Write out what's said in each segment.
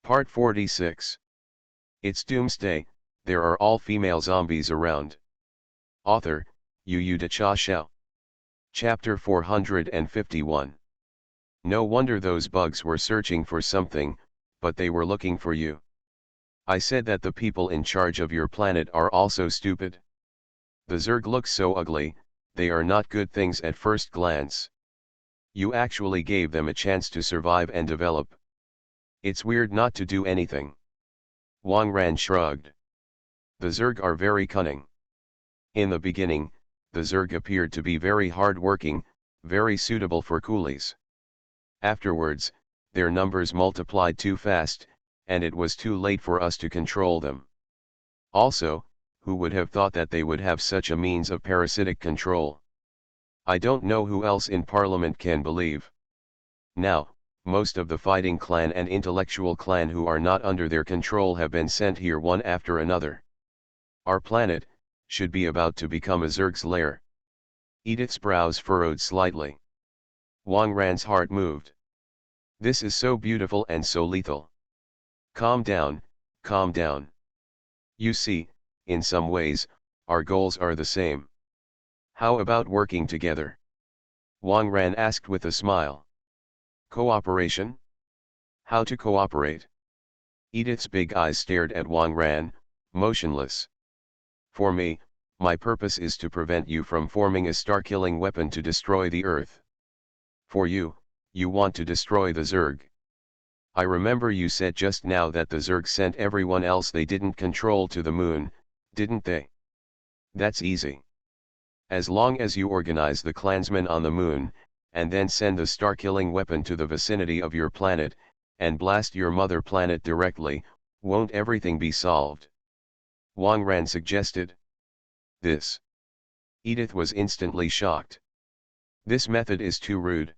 Part 46. It's Doomsday, there are all-female zombies around. Author, Yu Cha Xiao. Chapter 451. No wonder those bugs were searching for something, but they were looking for you. I said that the people in charge of your planet are also stupid. The Zerg looks so ugly, they are not good things at first glance. You actually gave them a chance to survive and develop. It's weird not to do anything. Wang Ran shrugged. The Zerg are very cunning. In the beginning, the Zerg appeared to be very hard-working, very suitable for coolies. Afterwards, their numbers multiplied too fast, and it was too late for us to control them. Also, who would have thought that they would have such a means of parasitic control? I don't know who else in Parliament can believe. Now, most of the fighting clan and intellectual clan who are not under their control have been sent here one after another. Our planet should be about to become a Zerg's lair. Edith's brows furrowed slightly. Wang Ran's heart moved. This is so beautiful and so lethal. Calm down, calm down. You see, in some ways, our goals are the same. How about working together? Wang Ran asked with a smile. Cooperation? How to cooperate? Edith's big eyes stared at Wang Ran, motionless. For me, my purpose is to prevent you from forming a star-killing weapon to destroy the Earth. For you, you want to destroy the Zerg. I remember you said just now that the Zerg sent everyone else they didn't control to the moon, didn't they? That's easy. As long as you organize the clansmen on the moon, and then send the star-killing weapon to the vicinity of your planet, and blast your mother planet directly, won't everything be solved? Wang Ran suggested. This. Edith was instantly shocked. This method is too rude.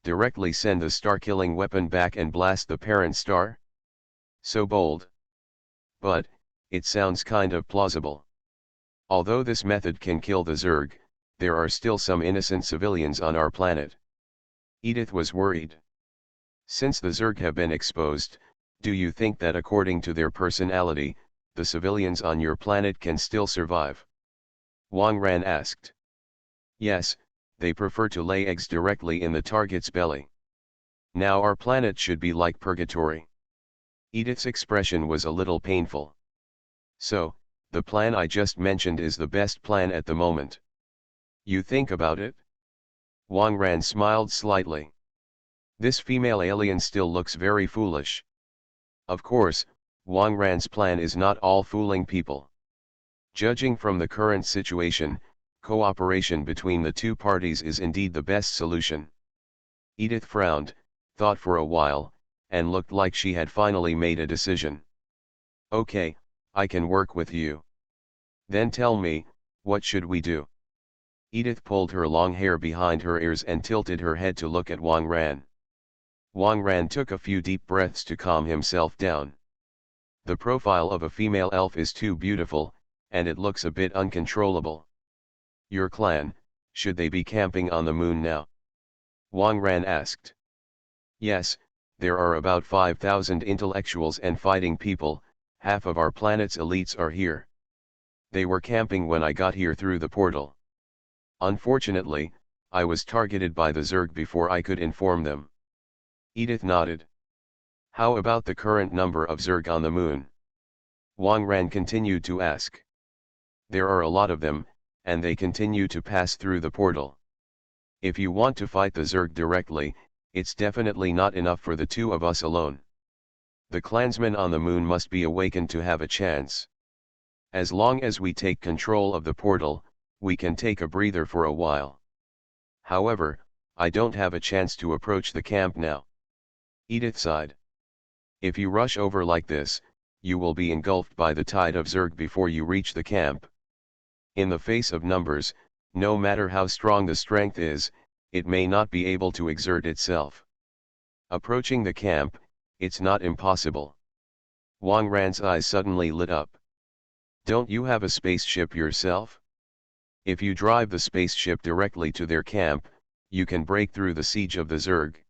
Directly send the star-killing weapon back and blast the parent star? So bold. But, it sounds kind of plausible. Although this method can kill the Zerg, there are still some innocent civilians on our planet. Edith was worried. Since the Zerg have been exposed, do you think that according to their personality, the civilians on your planet can still survive? Wang Ran asked. Yes, they prefer to lay eggs directly in the target's belly. Now our planet should be like purgatory. Edith's expression was a little painful. So, the plan I just mentioned is the best plan at the moment. You think about it? Wang Ran smiled slightly. This female alien still looks very foolish. Of course, Wang Ran's plan is not all fooling people. Judging from the current situation, cooperation between the two parties is indeed the best solution. Edith frowned, thought for a while, and looked like she had finally made a decision. Okay, I can work with you. Then tell me, what should we do? Edith pulled her long hair behind her ears and tilted her head to look at Wang Ran. Wang Ran took a few deep breaths to calm himself down. The profile of a female elf is too beautiful, and it looks a bit uncontrollable. Your clan, should they be camping on the moon now? Wang Ran asked. Yes, there are about 5,000 intellectuals and fighting people, half of our planet's elites are here. They were camping when I got here through the portal. Unfortunately, I was targeted by the Zerg before I could inform them. Edith nodded. How about the current number of Zerg on the moon? Wang Ran continued to ask. There are a lot of them, and they continue to pass through the portal. If you want to fight the Zerg directly, it's definitely not enough for the two of us alone. The clansmen on the moon must be awakened to have a chance. As long as we take control of the portal, we can take a breather for a while. However, I don't have a chance to approach the camp now. Edith sighed. If you rush over like this, you will be engulfed by the tide of Zerg before you reach the camp. In the face of numbers, no matter how strong the strength is, it may not be able to exert itself. Approaching the camp, it's not impossible. Wang Ran's eyes suddenly lit up. Don't you have a spaceship yourself? If you drive the spaceship directly to their camp, you can break through the siege of the Zerg.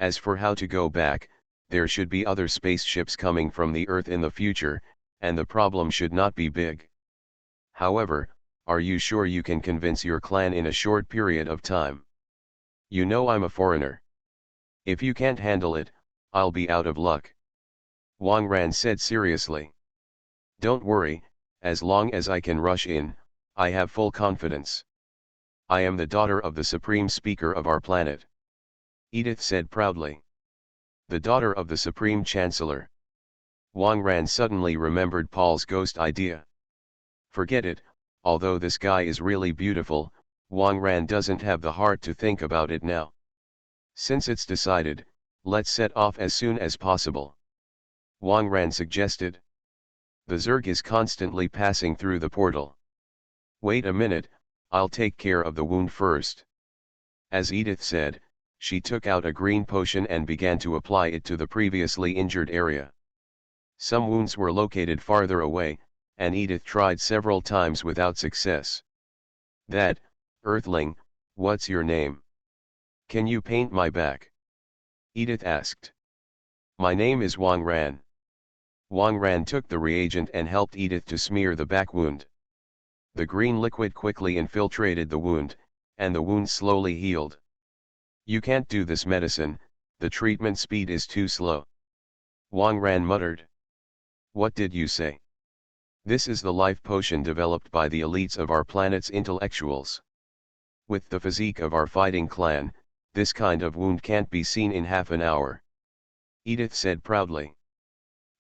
As for how to go back, there should be other spaceships coming from the Earth in the future, and the problem should not be big. However, are you sure you can convince your clan in a short period of time? You know I'm a foreigner. If you can't handle it, I'll be out of luck. Wang Ran said seriously. Don't worry, as long as I can rush in, I have full confidence. I am the daughter of the Supreme Speaker of our planet. Edith said proudly. The daughter of the Supreme Chancellor. Wang Ran suddenly remembered Paul's ghost idea. Forget it, although this guy is really beautiful, Wang Ran doesn't have the heart to think about it now. Since it's decided, let's set off as soon as possible. Wang Ran suggested. The Zerg is constantly passing through the portal. Wait a minute, I'll take care of the wound first. As Edith said, she took out a green potion and began to apply it to the previously injured area. Some wounds were located farther away, and Edith tried several times without success. That, Earthling, what's your name? Can you paint my back? Edith asked. My name is Wang Ran. Wang Ran took the reagent and helped Edith to smear the back wound. The green liquid quickly infiltrated the wound, and the wound slowly healed. You can't do this medicine, the treatment speed is too slow. Wang Ran muttered. What did you say? This is the life potion developed by the elites of our planet's intellectuals. With the physique of our fighting clan, this kind of wound can't be seen in half an hour. Edith said proudly.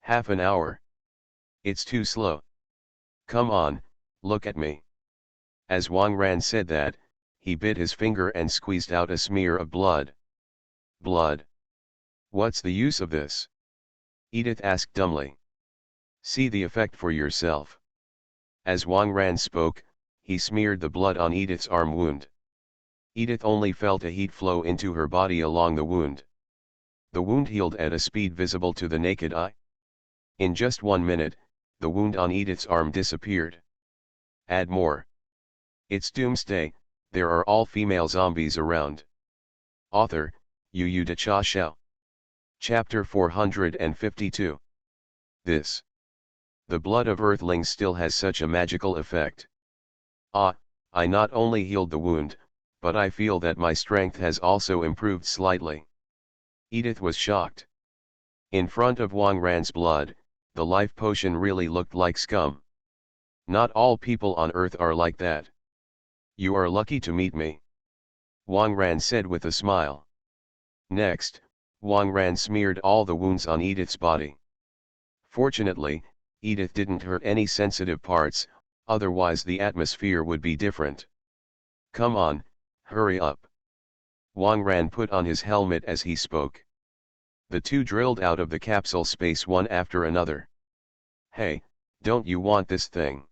Half an hour? It's too slow. Come on, look at me. As Wang Ran said that, he bit his finger and squeezed out a smear of blood. Blood? What's the use of this? Edith asked dumbly. See the effect for yourself. As Wang Ran spoke, he smeared the blood on Edith's arm wound. Edith only felt a heat flow into her body along the wound. The wound healed at a speed visible to the naked eye. In just 1 minute, the wound on Edith's arm disappeared. Add more. It's Doomsday, there are all female zombies around. Author, Yu Da Cha Xiao. Chapter 452. This. The blood of Earthlings still has such a magical effect. I not only healed the wound, but I feel that my strength has also improved slightly. Edith was shocked. In front of Wang Ran's blood, the life potion really looked like scum. Not all people on Earth are like that. You are lucky to meet me. Wang Ran said with a smile. Next, Wang Ran smeared all the wounds on Edith's body. Fortunately, Edith didn't hurt any sensitive parts, otherwise the atmosphere would be different. Come on, hurry up. Wang Ran put on his helmet as he spoke. The two drilled out of the capsule space one after another. Hey, don't you want this thing?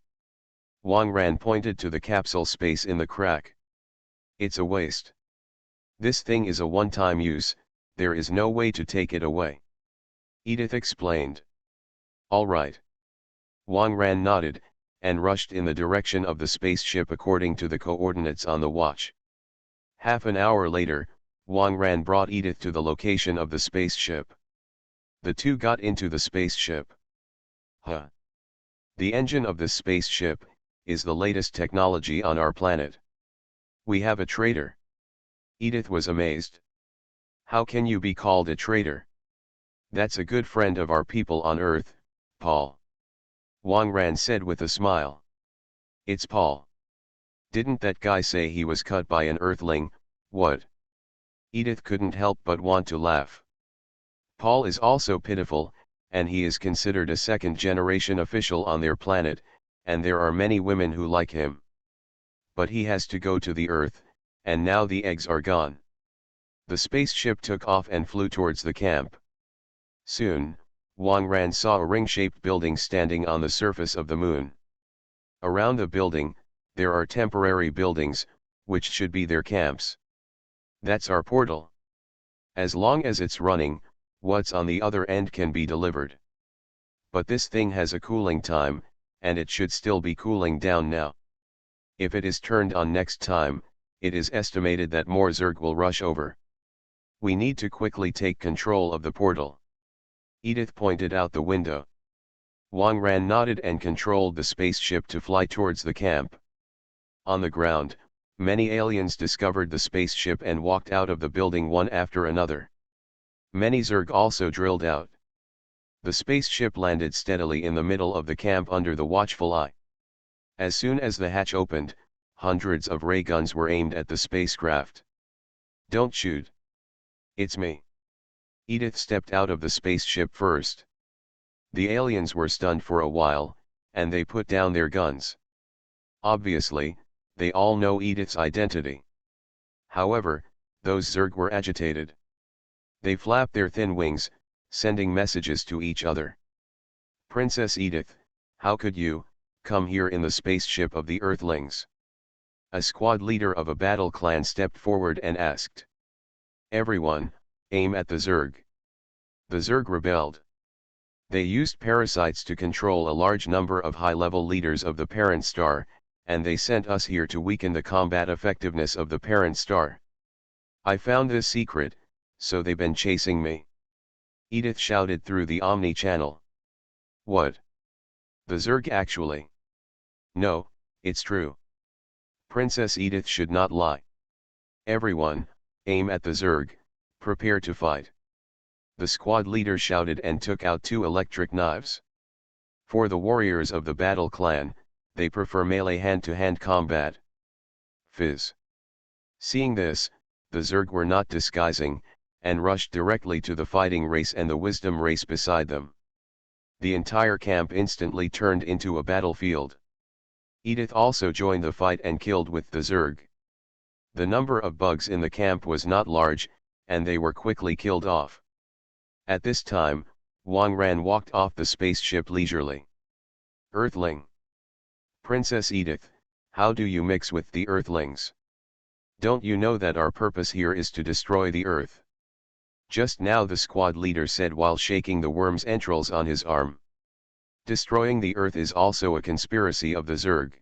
Wang Ran pointed to the capsule space in the crack. It's a waste. This thing is a one-time use, there is no way to take it away. Edith explained. All right. Wang Ran nodded, and rushed in the direction of the spaceship according to the coordinates on the watch. Half an hour later, Wang Ran brought Edith to the location of the spaceship. The two got into the spaceship. Huh. The engine of this spaceship is the latest technology on our planet. We have a traitor. Edith was amazed. How can you be called a traitor? That's a good friend of our people on Earth, Paul. Wang Ran said with a smile. It's Paul. Didn't that guy say he was cut by an Earthling, what? Edith couldn't help but want to laugh. Paul is also pitiful, and he is considered a second-generation official on their planet, and there are many women who like him. But he has to go to the Earth, and now the eggs are gone. The spaceship took off and flew towards the camp. Soon, Wang Ran saw a ring-shaped building standing on the surface of the moon. Around the building, there are temporary buildings, which should be their camps. That's our portal. As long as it's running, what's on the other end can be delivered. But this thing has a cooling time, and it should still be cooling down now. If it is turned on next time, it is estimated that more Zerg will rush over. We need to quickly take control of the portal. Edith pointed out the window. Wang Ran nodded and controlled the spaceship to fly towards the camp. On the ground, many aliens discovered the spaceship and walked out of the building one after another. Many Zerg also drilled out. The spaceship landed steadily in the middle of the camp under the watchful eye. As soon as the hatch opened, hundreds of ray guns were aimed at the spacecraft. "Don't shoot. It's me." Edith stepped out of the spaceship first. The aliens were stunned for a while, and they put down their guns. Obviously, they all know Edith's identity. However, those Zerg were agitated. They flapped their thin wings, sending messages to each other. "Princess Edith, how could you come here in the spaceship of the Earthlings?" A squad leader of a battle clan stepped forward and asked. "Everyone, aim at the Zerg." The Zerg rebelled. They used parasites to control a large number of high-level leaders of the parent star, and they sent us here to weaken the combat effectiveness of the parent star. I found this secret, so they've been chasing me." Edith shouted through the Omni channel. "What? The Zerg actually?" "No, it's true. Princess Edith should not lie. Everyone, aim at the Zerg, prepare to fight." The squad leader shouted and took out 2 electric knives. For the warriors of the battle clan, they prefer melee hand-to-hand combat. Fizz. Seeing this, the Zerg were not disguising, and rushed directly to the fighting race and the wisdom race beside them. The entire camp instantly turned into a battlefield. Edith also joined the fight and killed with the Zerg. The number of bugs in the camp was not large, and they were quickly killed off. At this time, Wang Ran walked off the spaceship leisurely. "Earthling. Princess Edith, how do you mix with the Earthlings? Don't you know that our purpose here is to destroy the Earth?" Just now the squad leader said while shaking the worm's entrails on his arm. Destroying the Earth is also a conspiracy of the Zerg.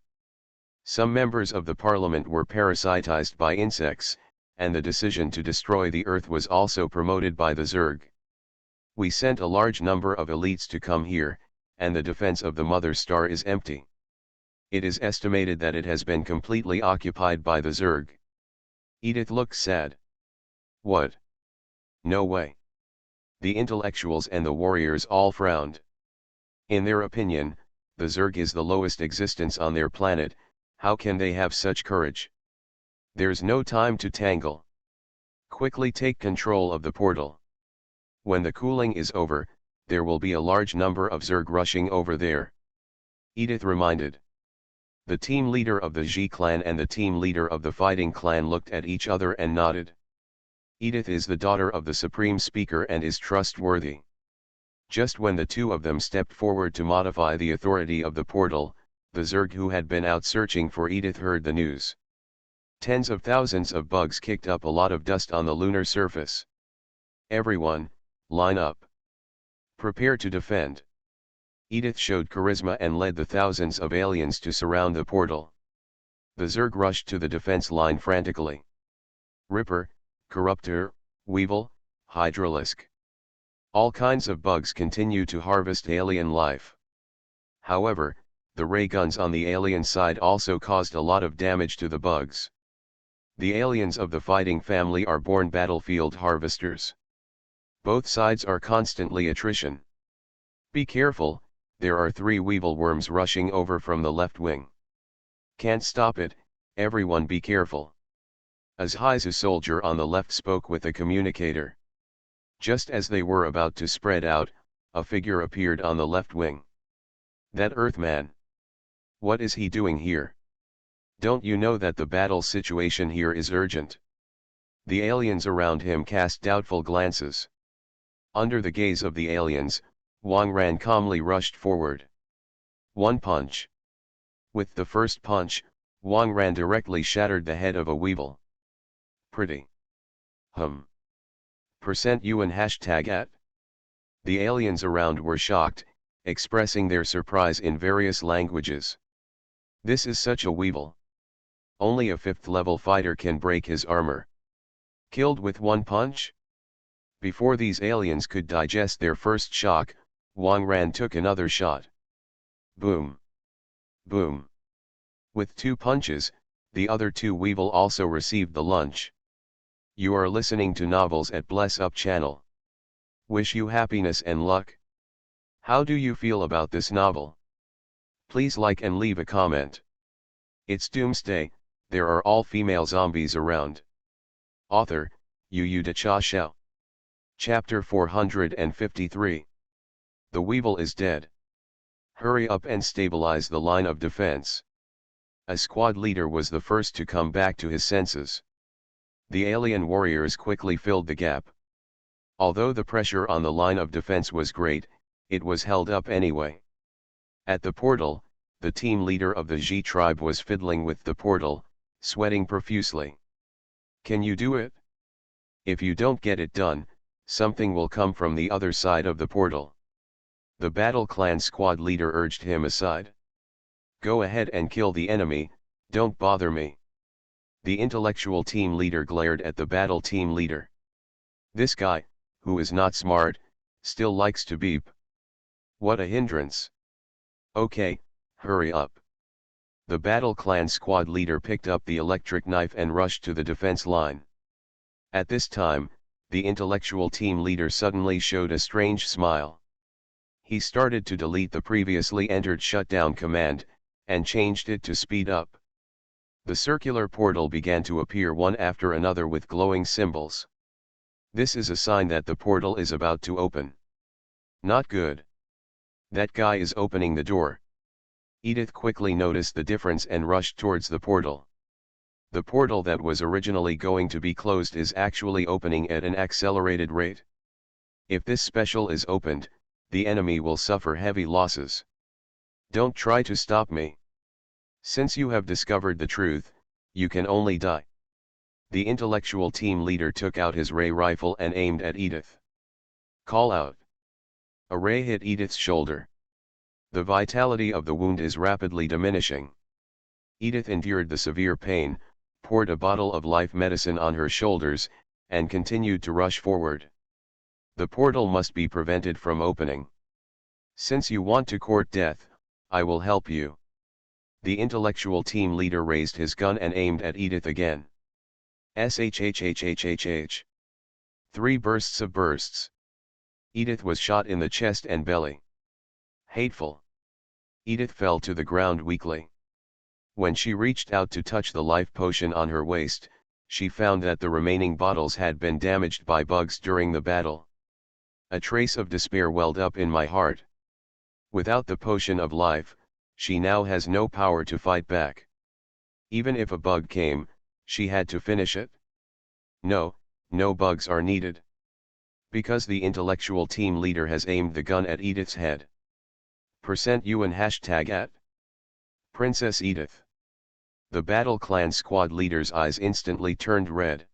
Some members of the parliament were parasitized by insects, and the decision to destroy the Earth was also promoted by the Zerg. We sent a large number of elites to come here, and the defense of the mother star is empty. It is estimated that it has been completely occupied by the Zerg. Edith looked sad. "What? No way." The intellectuals and the warriors all frowned. In their opinion, the Zerg is the lowest existence on their planet. How can they have such courage? There's no time to tangle. Quickly take control of the portal. When the cooling is over, there will be a large number of Zerg rushing over there. Edith reminded. The team leader of the Ji clan and the team leader of the fighting clan looked at each other and nodded. Edith is the daughter of the Supreme Speaker and is trustworthy. Just when the two of them stepped forward to modify the authority of the portal, the Zerg who had been out searching for Edith heard the news. Tens of thousands of bugs kicked up a lot of dust on the lunar surface. "Everyone, line up. Prepare to defend." Edith showed charisma and led the thousands of aliens to surround the portal. The Zerg rushed to the defense line frantically. Ripper, Corruptor, Weevil, Hydralisk. All kinds of bugs continue to harvest alien life. However, the ray guns on the alien side also caused a lot of damage to the bugs. The aliens of the fighting family are born battlefield harvesters. Both sides are constantly attrition. Be careful, there are 3 weevil worms rushing over from the left wing. Can't stop it, everyone be careful. A Zhaizu soldier on the left spoke with a communicator. Just as they were about to spread out, a figure appeared on the left wing. That Earthman. What is he doing here? Don't you know that the battle situation here is urgent? The aliens around him cast doubtful glances. Under the gaze of the aliens, Wang Ran calmly rushed forward. One punch. With the first punch, Wang Ran directly shattered the head of a weevil. Pretty. %UN #at. The aliens around were shocked, expressing their surprise in various languages. This is such a weevil. Only a 5th level fighter can break his armor. Killed with one punch? Before these aliens could digest their first shock, Wang Ran took another shot. Boom! Boom! With 2 punches, the other 2 Weevil also received the lunch. You are listening to Novels at Bless Up channel. Wish you happiness and luck. How do you feel about this novel? Please like and leave a comment. It's Doomsday, there are all female zombies around. Author, Yu Cha Xiao. Chapter 453. The Weevil is dead. Hurry up and stabilize the line of defense. A squad leader was the first to come back to his senses. The alien warriors quickly filled the gap. Although the pressure on the line of defense was great, it was held up anyway. At the portal, the team leader of the Ji tribe was fiddling with the portal, sweating profusely. Can you do it? If you don't get it done, something will come from the other side of the portal. The Battle Clan squad leader urged him aside. Go ahead and kill the enemy, don't bother me. The intellectual team leader glared at the battle team leader. This guy, who is not smart, still likes to beep. What a hindrance. Okay, hurry up. The Battle Clan squad leader picked up the electric knife and rushed to the defense line. At this time, the intellectual team leader suddenly showed a strange smile. He started to delete the previously entered shutdown command, and changed it to speed up. The circular portal began to appear one after another with glowing symbols. This is a sign that the portal is about to open. Not good. That guy is opening the door. Edith quickly noticed the difference and rushed towards the portal. The portal that was originally going to be closed is actually opening at an accelerated rate. If this special is opened, the enemy will suffer heavy losses. Don't try to stop me. Since you have discovered the truth, you can only die. The intellectual team leader took out his ray rifle and aimed at Edith. Call out. A ray hit Edith's shoulder. The vitality of the wound is rapidly diminishing. Edith endured the severe pain, poured a bottle of life medicine on her shoulders, and continued to rush forward. The portal must be prevented from opening. Since you want to court death, I will help you. The intellectual team leader raised his gun and aimed at Edith again. Shhhhhhh. 3 bursts of bursts. Edith was shot in the chest and belly. Hateful. Edith fell to the ground weakly. When she reached out to touch the life potion on her waist, she found that the remaining bottles had been damaged by bugs during the battle. A trace of despair welled up in my heart. Without the potion of life, she now has no power to fight back. Even if a bug came, she had to finish it. No, no bugs are needed. Because the intellectual team leader has aimed the gun at Edith's head. %UN #@ Princess Edith. The Battle Clan squad leader's eyes instantly turned red.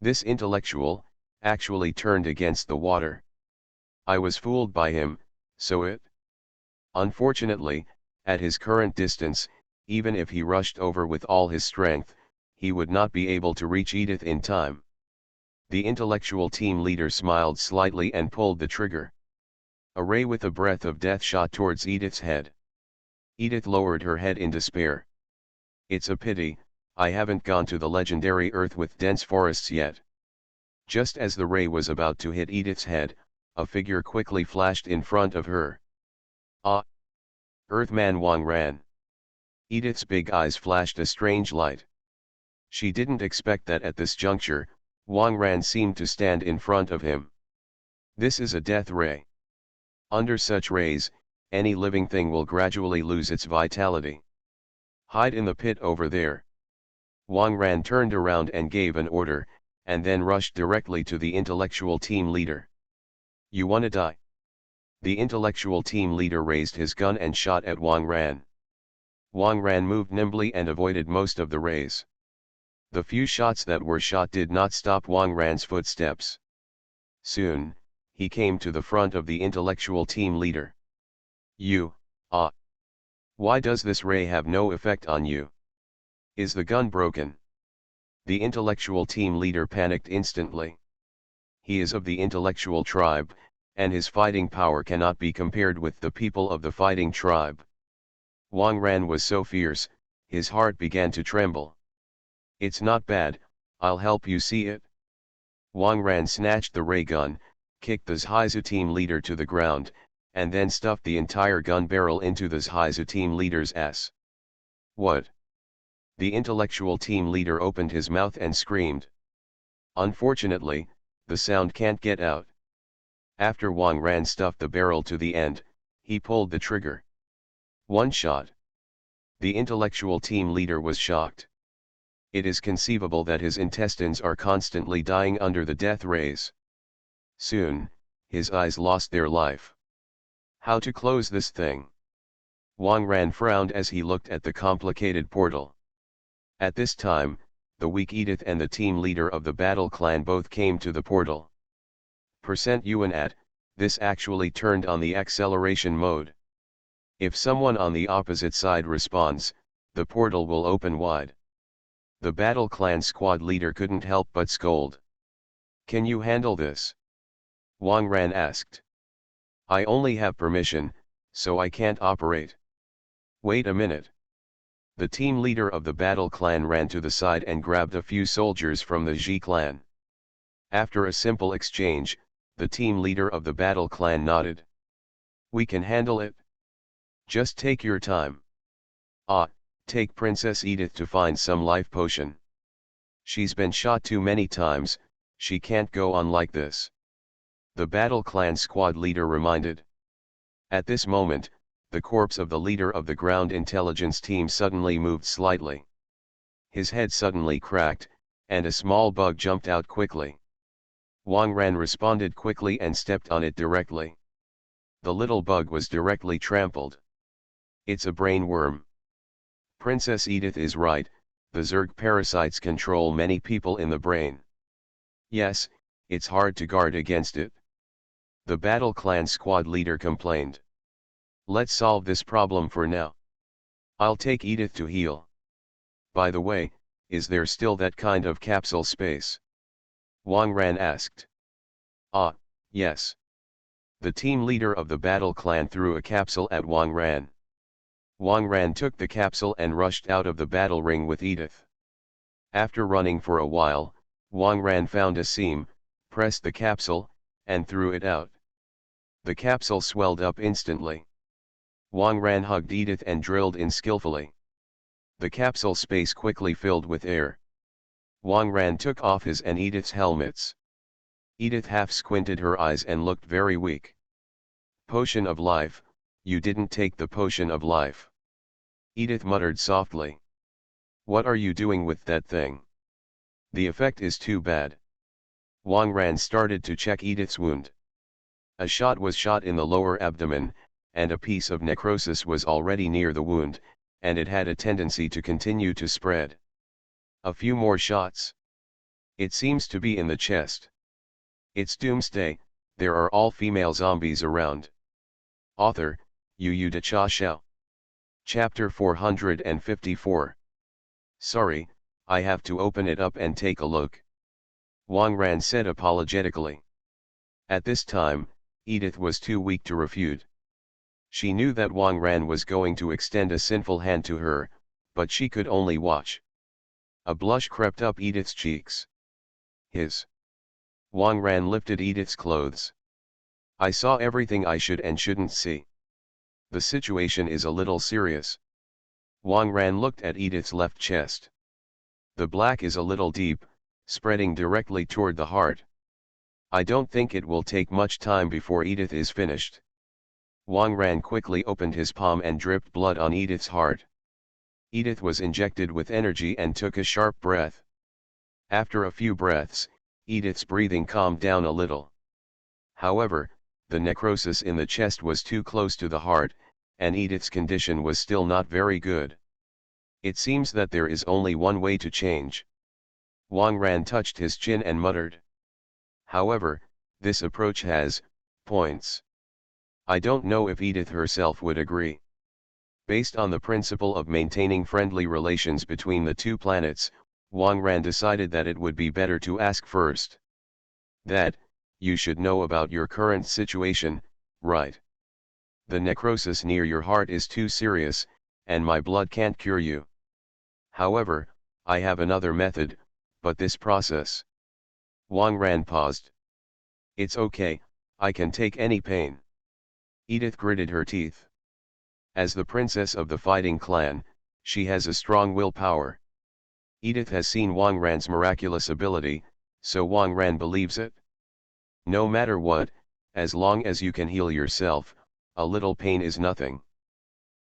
This intellectual, actually turned against the water. I was fooled by him, so it. Unfortunately, at his current distance, even if he rushed over with all his strength, he would not be able to reach Edith in time. The intellectual team leader smiled slightly and pulled the trigger. A ray with a breath of death shot towards Edith's head. Edith lowered her head in despair. It's a pity, I haven't gone to the legendary Earth with dense forests yet. Just as the ray was about to hit Edith's head, a figure quickly flashed in front of her. Ah! Earthman Wang Ran. Edith's big eyes flashed a strange light. She didn't expect that at this juncture, Wang Ran seemed to stand in front of him. This is a death ray. Under such rays, any living thing will gradually lose its vitality. Hide in the pit over there. Wang Ran turned around and gave an order, and then rushed directly to the intellectual team leader. You wanna die? The intellectual team leader raised his gun and shot at Wang Ran. Wang Ran moved nimbly and avoided most of the rays. The few shots that were shot did not stop Wang Ran's footsteps. Soon, he came to the front of the intellectual team leader. Why does this ray have no effect on you? Is the gun broken? The intellectual team leader panicked instantly. he is of the intellectual tribe, and his fighting power cannot be compared with the people of the fighting tribe. Wang Ran was so fierce, his heart began to tremble. It's not bad, I'll help you see it. Wang Ran snatched the ray gun, kicked the Zhaizu team leader to the ground, and then stuffed the entire gun barrel into the Zhaizu team leader's ass. What? The intellectual team leader opened his mouth and screamed. Unfortunately, the sound can't get out. After Wang Ran stuffed the barrel to the end, he pulled the trigger. One shot. The intellectual team leader was shocked. It is conceivable that his intestines are constantly dying under the death rays. Soon, his eyes lost their life. How to close this thing? Wang Ran frowned as he looked at the complicated portal. At this time, the weak Edith and the team leader of the battle clan both came to the portal. Yuan at, this actually turned on the acceleration mode. If someone on the opposite side responds, the portal will open wide. The battle clan squad leader couldn't help but scold. Can you handle this? Wang Ran asked. I only have permission, so I can't operate. Wait a minute. The team leader of the battle clan ran to the side and grabbed a few soldiers from the Ji clan. After a simple exchange, the team leader of the battle clan nodded. We can handle it. Just take your time. Take Princess Edith to find some life potion. She's been shot too many times, she can't go on like this. The battle clan squad leader reminded. At this moment, the corpse of the leader of the ground intelligence team suddenly moved slightly. His head suddenly cracked, and a small bug jumped out quickly. Wang Ran responded quickly and stepped on it directly. The little bug was directly trampled. It's a brain worm. Princess Edith is right, the Zerg parasites control many people in the brain. Yes, it's hard to guard against it. The battle clan squad leader complained. Let's solve this problem for now. I'll take Edith to heal. By the way, is there still that kind of capsule space? Wang Ran asked. Yes. The team leader of the battle clan threw a capsule at Wang Ran. Wang Ran took the capsule and rushed out of the battle ring with Edith. After running for a while, Wang Ran found a seam, pressed the capsule, and threw it out. The capsule swelled up instantly. Wang Ran hugged Edith and drilled in skillfully. The capsule space quickly filled with air. Wang Ran took off his and Edith's helmets. Edith half squinted her eyes and looked very weak. Potion of life, you didn't take the potion of life. Edith muttered softly. What are you doing with that thing? The effect is too bad. Wang Ran started to check Edith's wound. A shot was shot in the lower abdomen, and a piece of necrosis was already near the wound, and it had a tendency to continue to spread. A few more shots. It seems to be in the chest. It's Doomsday, there are all female zombies around. Author, Yu De Cha Xiao. Chapter 454. Sorry, I have to open it up and take a look. Wang Ran said apologetically. At this time, Edith was too weak to refute. She knew that Wang Ran was going to extend a sinful hand to her, but she could only watch. A blush crept up Edith's cheeks. Wang Ran lifted Edith's clothes. I saw everything I should and shouldn't see. The situation is a little serious. Wang Ran looked at Edith's left chest. The black is a little deep, spreading directly toward the heart. I don't think it will take much time before Edith is finished. Wang Ran quickly opened his palm and dripped blood on Edith's heart. Edith was injected with energy and took a sharp breath. After a few breaths, Edith's breathing calmed down a little. However, the necrosis in the chest was too close to the heart, and Edith's condition was still not very good. It seems that there is only one way to change. Wang Ran touched his chin and muttered. However, this approach has points. I don't know if Edith herself would agree. Based on the principle of maintaining friendly relations between the two planets, Wang Ran decided that it would be better to ask first. That, you should know about your current situation, right? The necrosis near your heart is too serious, and my blood can't cure you. However, I have another method, but this process. Wang Ran paused. It's okay, I can take any pain. Edith gritted her teeth. As the princess of the fighting clan, she has a strong willpower. Edith has seen Wang Ran's miraculous ability, so Wang Ran believes it. No matter what, as long as you can heal yourself, a little pain is nothing.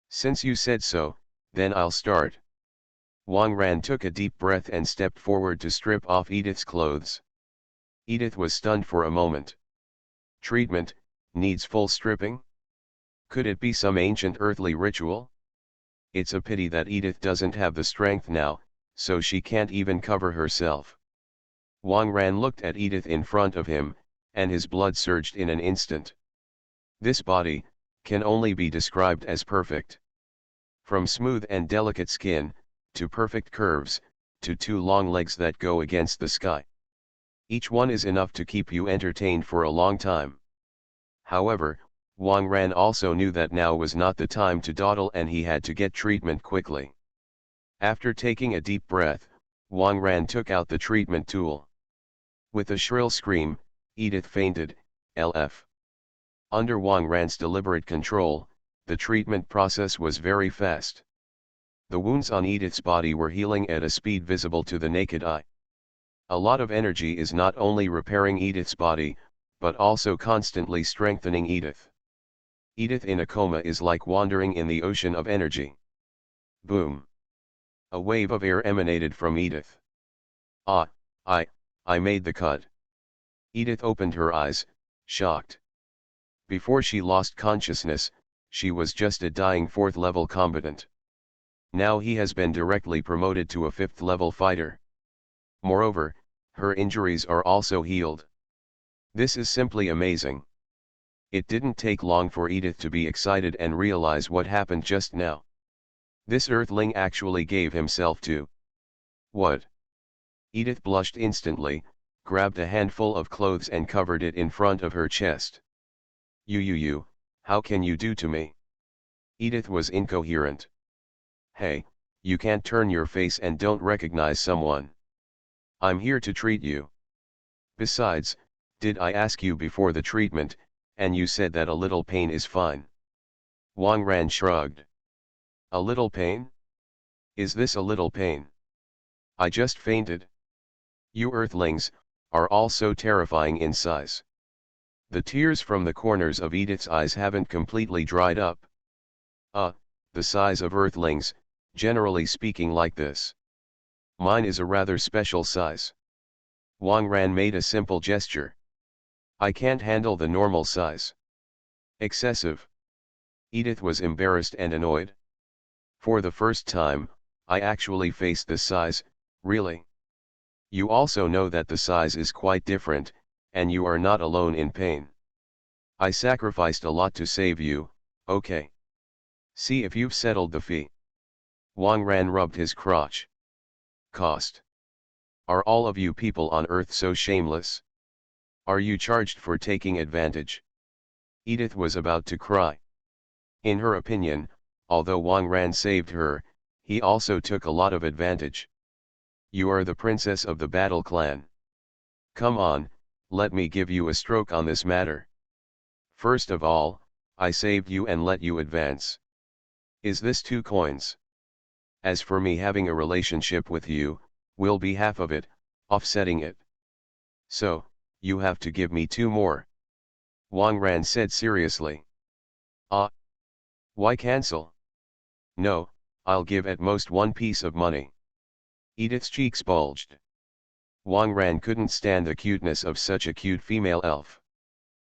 Since you said so, then I'll start. Wang Ran took a deep breath and stepped forward to strip off Edith's clothes. Edith was stunned for a moment. Treatment, needs full stripping? Could it be some ancient earthly ritual? It's a pity that Edith doesn't have the strength now, so she can't even cover herself. Wang Ran looked at Edith in front of him, and his blood surged in an instant. This body can only be described as perfect. From smooth and delicate skin, to perfect curves, to two long legs that go against the sky. Each one is enough to keep you entertained for a long time. However, Wang Ran also knew that now was not the time to dawdle and he had to get treatment quickly. After taking a deep breath, Wang Ran took out the treatment tool. With a shrill scream, Edith fainted, LF. Under Wang Ran's deliberate control, the treatment process was very fast. The wounds on Edith's body were healing at a speed visible to the naked eye. A lot of energy is not only repairing Edith's body, but also constantly strengthening Edith. Edith in a coma is like wandering in the ocean of energy. Boom. A wave of air emanated from Edith. I made the cut. Edith opened her eyes, shocked. Before she lost consciousness, she was just a dying 4th level combatant. Now he has been directly promoted to a 5th level fighter. Moreover, her injuries are also healed. This is simply amazing. It didn't take long for Edith to be excited and realize what happened just now. This earthling actually gave himself to. What? Edith blushed instantly, grabbed a handful of clothes and covered it in front of her chest. You, how can you do to me? Edith was incoherent. Hey, you can't turn your face and don't recognize someone. I'm here to treat you. Besides, did I ask you before the treatment, and you said that a little pain is fine? Wang Ran shrugged. A little pain? Is this a little pain? I just fainted. You earthlings are all so terrifying in size. The tears from the corners of Edith's eyes haven't completely dried up. The size of earthlings, generally speaking like this. Mine is a rather special size. Wang Ran made a simple gesture. I can't handle the normal size. Excessive. Edith was embarrassed and annoyed. For the first time, I actually faced this size, really. You also know that the size is quite different, and you are not alone in pain. I sacrificed a lot to save you, okay? See if you've settled the fee. Wang Ran rubbed his crotch. Cost. Are all of you people on Earth so shameless? Are you charged for taking advantage? Edith was about to cry. In her opinion, although Wang Ran saved her, he also took a lot of advantage. You are the princess of the battle clan. Come on, let me give you a stroke on this matter. First of all, I saved you and let you advance. Is this 2 coins? As for me having a relationship with you, will be half of it, offsetting it. So, you have to give me 2 more. Wang Ran said seriously. Why cancel? No, I'll give at most 1 piece of money. Edith's cheeks bulged. Wang Ran couldn't stand the cuteness of such a cute female elf.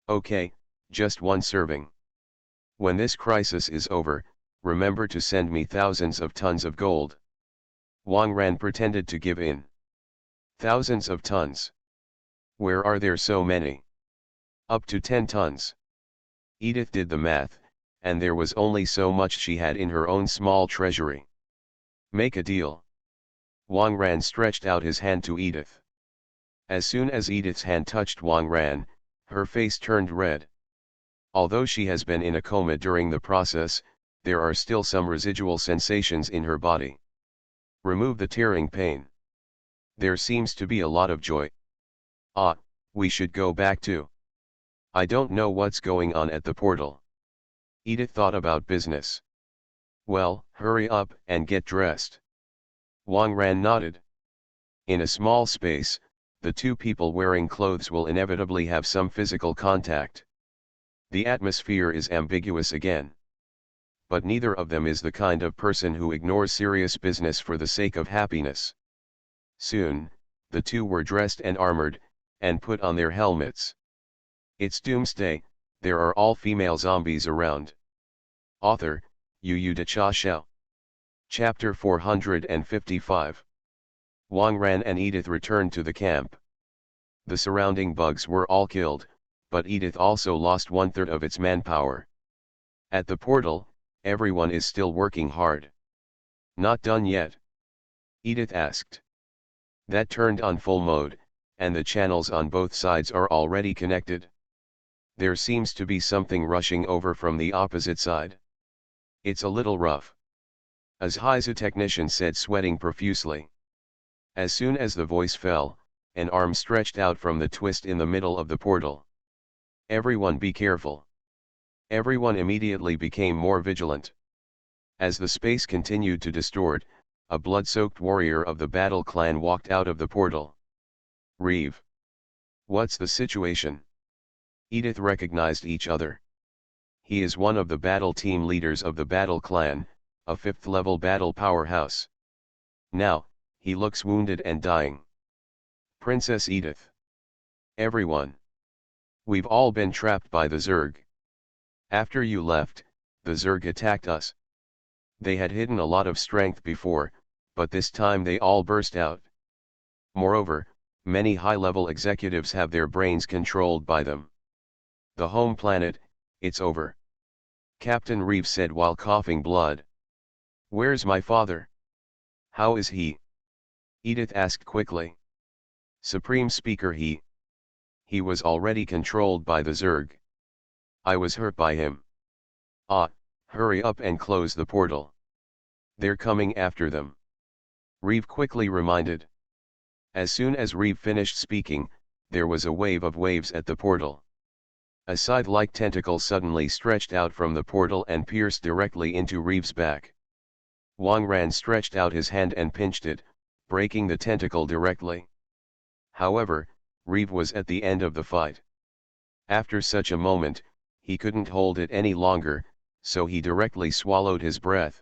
Okay, just 1 serving. When this crisis is over, remember to send me thousands of tons of gold. Wang Ran pretended to give in. Thousands of tons. Where are there so many? Up to 10 tons. Edith did the math, and there was only so much she had in her own small treasury. Make a deal. Wang Ran stretched out his hand to Edith. As soon as Edith's hand touched Wang Ran, Her face turned red. Although she has been in a coma during the process, there are still some residual sensations in her body. Remove the tearing pain. There seems to be a lot of joy. Ah, we should go back too. I don't know what's going on at the portal. Edith thought about business. Well, hurry up and get dressed. Wang Ran nodded. In a small space, the two people wearing clothes will inevitably have some physical contact. The atmosphere is ambiguous again. But neither of them is the kind of person who ignores serious business for the sake of happiness. Soon, the two were dressed and armored, and put on their helmets. It's Doomsday, there are all-female zombies around. Author, Yu De Cha Xiao. Chapter 455. Wang Ran and Edith returned to the camp. The surrounding bugs were all killed, but Edith also lost 1/3 of its manpower. At the portal, everyone is still working hard. Not done yet? Edith asked. That turned on full mode, and the channels on both sides are already connected. There seems to be something rushing over from the opposite side. It's a little rough. A Sci-Fi technician said, sweating profusely. As soon as the voice fell, an arm stretched out from the twist in the middle of the portal. Everyone be careful. Everyone immediately became more vigilant. As the space continued to distort, a blood-soaked warrior of the battle clan walked out of the portal. Reeve. What's the situation? Edith recognized each other. He is one of the battle team leaders of the battle clan, a 5th-level battle powerhouse. Now, he looks wounded and dying. Princess Edith. Everyone. We've all been trapped by the Zerg. After you left, the Zerg attacked us. They had hidden a lot of strength before, but this time they all burst out. Moreover, many high-level executives have their brains controlled by them. The home planet, it's over. Captain Reeve said while coughing blood. Where's my father? How is he? Edith asked quickly. Supreme Speaker, he was already controlled by the Zerg. I was hurt by him. Ah, hurry up and close the portal. They're coming after them. Reeve quickly reminded. As soon as Reeve finished speaking, there was a wave of waves at the portal. A scythe-like tentacle suddenly stretched out from the portal and pierced directly into Reeve's back. Wang Ran stretched out his hand and pinched it, breaking the tentacle directly. However, Reeve was at the end of the fight. After such a moment, he couldn't hold it any longer, so he directly swallowed his breath.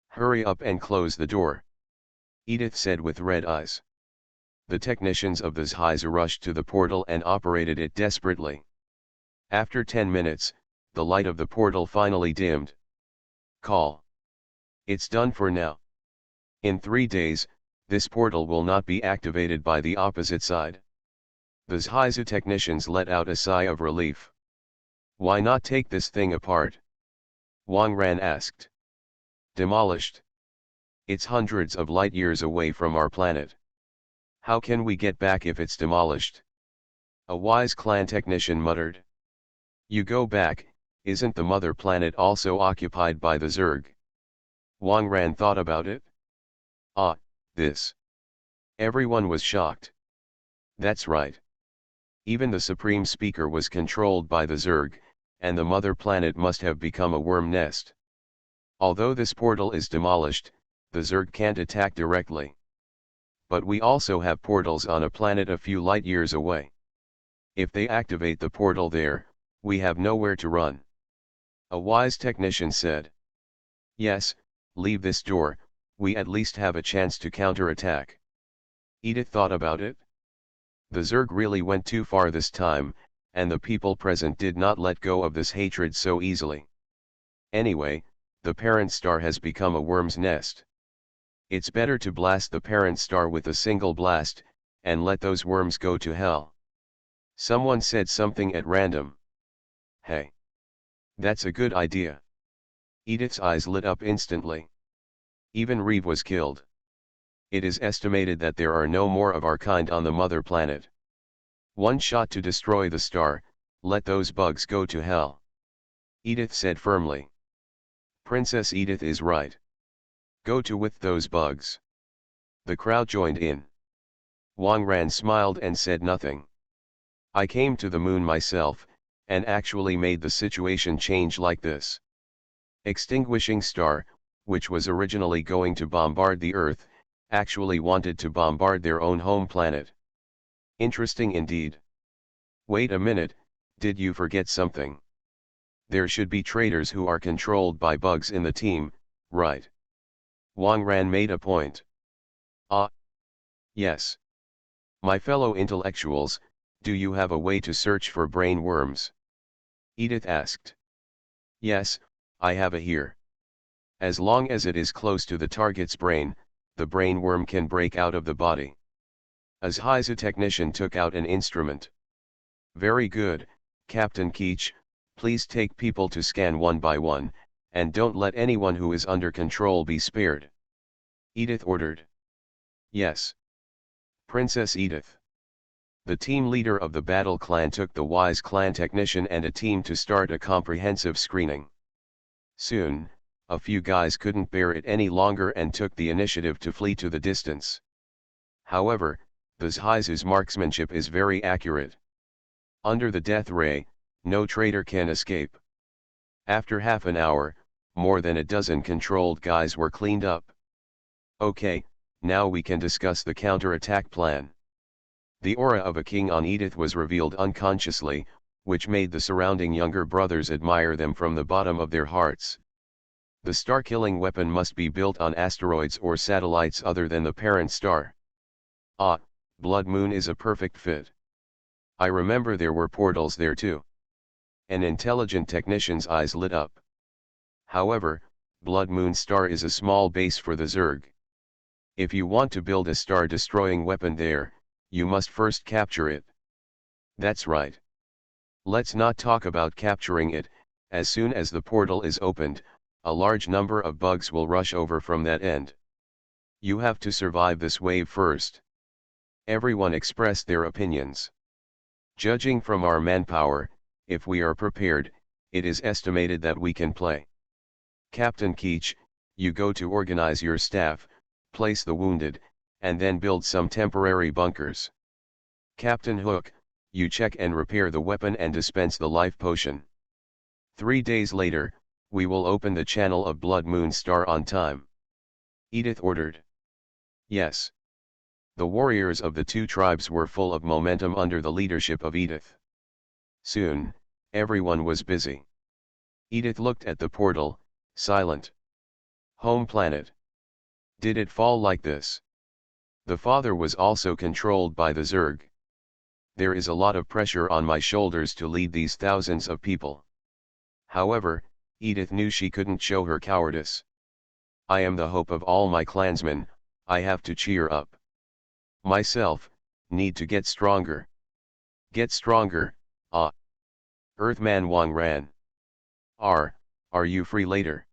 Hurry up and close the door. Edith said with red eyes. The technicians of the Sci-Fi rushed to the portal and operated it desperately. After 10 minutes, the light of the portal finally dimmed. Call. It's done for now. In 3 days, this portal will not be activated by the opposite side. The Sci-Fi technicians let out a sigh of relief. Why not take this thing apart? Wang Ran asked. Demolished. It's hundreds of light years away from our planet. How can we get back if it's demolished? A wise clan technician muttered. You go back, isn't the mother planet also occupied by the Zerg? Wang Ran thought about it. Ah, this. Everyone was shocked. That's right. Even the Supreme Speaker was controlled by the Zerg, and the mother planet must have become a worm nest. Although this portal is demolished, the Zerg can't attack directly. But we also have portals on a planet a few light years away. If they activate the portal there, we have nowhere to run. A wise technician said. Yes, leave this door, we at least have a chance to counterattack. Edith thought about it. The Zerg really went too far this time, and the people present did not let go of this hatred so easily. Anyway, the parent star has become a worm's nest. It's better to blast the parent star with a single blast, and let those worms go to hell. Someone said something at random. Hey. That's a good idea. Edith's eyes lit up instantly. Even Reeve was killed. It is estimated that there are no more of our kind on the mother planet. One shot to destroy the star, let those bugs go to hell. Edith said firmly. Princess Edith is right. Go to with those bugs. The crowd joined in. Wang Ran smiled and said nothing. I came to the moon myself, and actually made the situation change like this. Extinguishing star, which was originally going to bombard the Earth, actually wanted to bombard their own home planet. Interesting indeed. Wait a minute, did you forget something? There should be traitors who are controlled by bugs in the team, right? Wang Ran made a point. Ah. Yes. My fellow intellectuals, do you have a way to search for brain worms? Edith asked. Yes, I have a here. As long as it is close to the target's brain, the brain worm can break out of the body. As Heiza technician took out an instrument. Very good, Captain Keech, please take people to scan one by one, and don't let anyone who is under control be spared. Edith ordered. Yes. Princess Edith. The team leader of the battle clan took the wise clan technician and a team to start a comprehensive screening. Soon, a few guys couldn't bear it any longer and took the initiative to flee to the distance. However, the Zhaizu's marksmanship is very accurate. Under the death ray, no traitor can escape. After half an hour, more than a dozen controlled guys were cleaned up. Okay, now we can discuss the counter-attack plan. The aura of a king on Edith was revealed unconsciously, which made the surrounding younger brothers admire them from the bottom of their hearts. The star-killing weapon must be built on asteroids or satellites other than the parent star. Ah, Blood Moon is a perfect fit. I remember there were portals there too. An intelligent technician's eyes lit up. However, Blood Moon Star is a small base for the Zerg. If you want to build a star-destroying weapon there, you must first capture it. That's right. Let's not talk about capturing it. As soon as the portal is opened, a large number of bugs will rush over from that end. You have to survive this wave first. Everyone expressed their opinions. Judging from our manpower, if we are prepared, it is estimated that we can play. Captain Keech, you go to organize your staff, place the wounded, and then build some temporary bunkers. Captain Hook, you check and repair the weapon and dispense the life potion. 3 days later, we will open the channel of Blood Moon Star on time. Edith ordered. Yes. The warriors of the two tribes were full of momentum under the leadership of Edith. Soon, everyone was busy. Edith looked at the portal, silent. Home planet. Did it fall like this? The father was also controlled by the Zerg. There is a lot of pressure on my shoulders to lead these thousands of people. However, Edith knew she couldn't show her cowardice. I am the hope of all my clansmen, I have to cheer up. Myself, need to get stronger. Get stronger, ah. Earthman Wang Ran. Are you free later?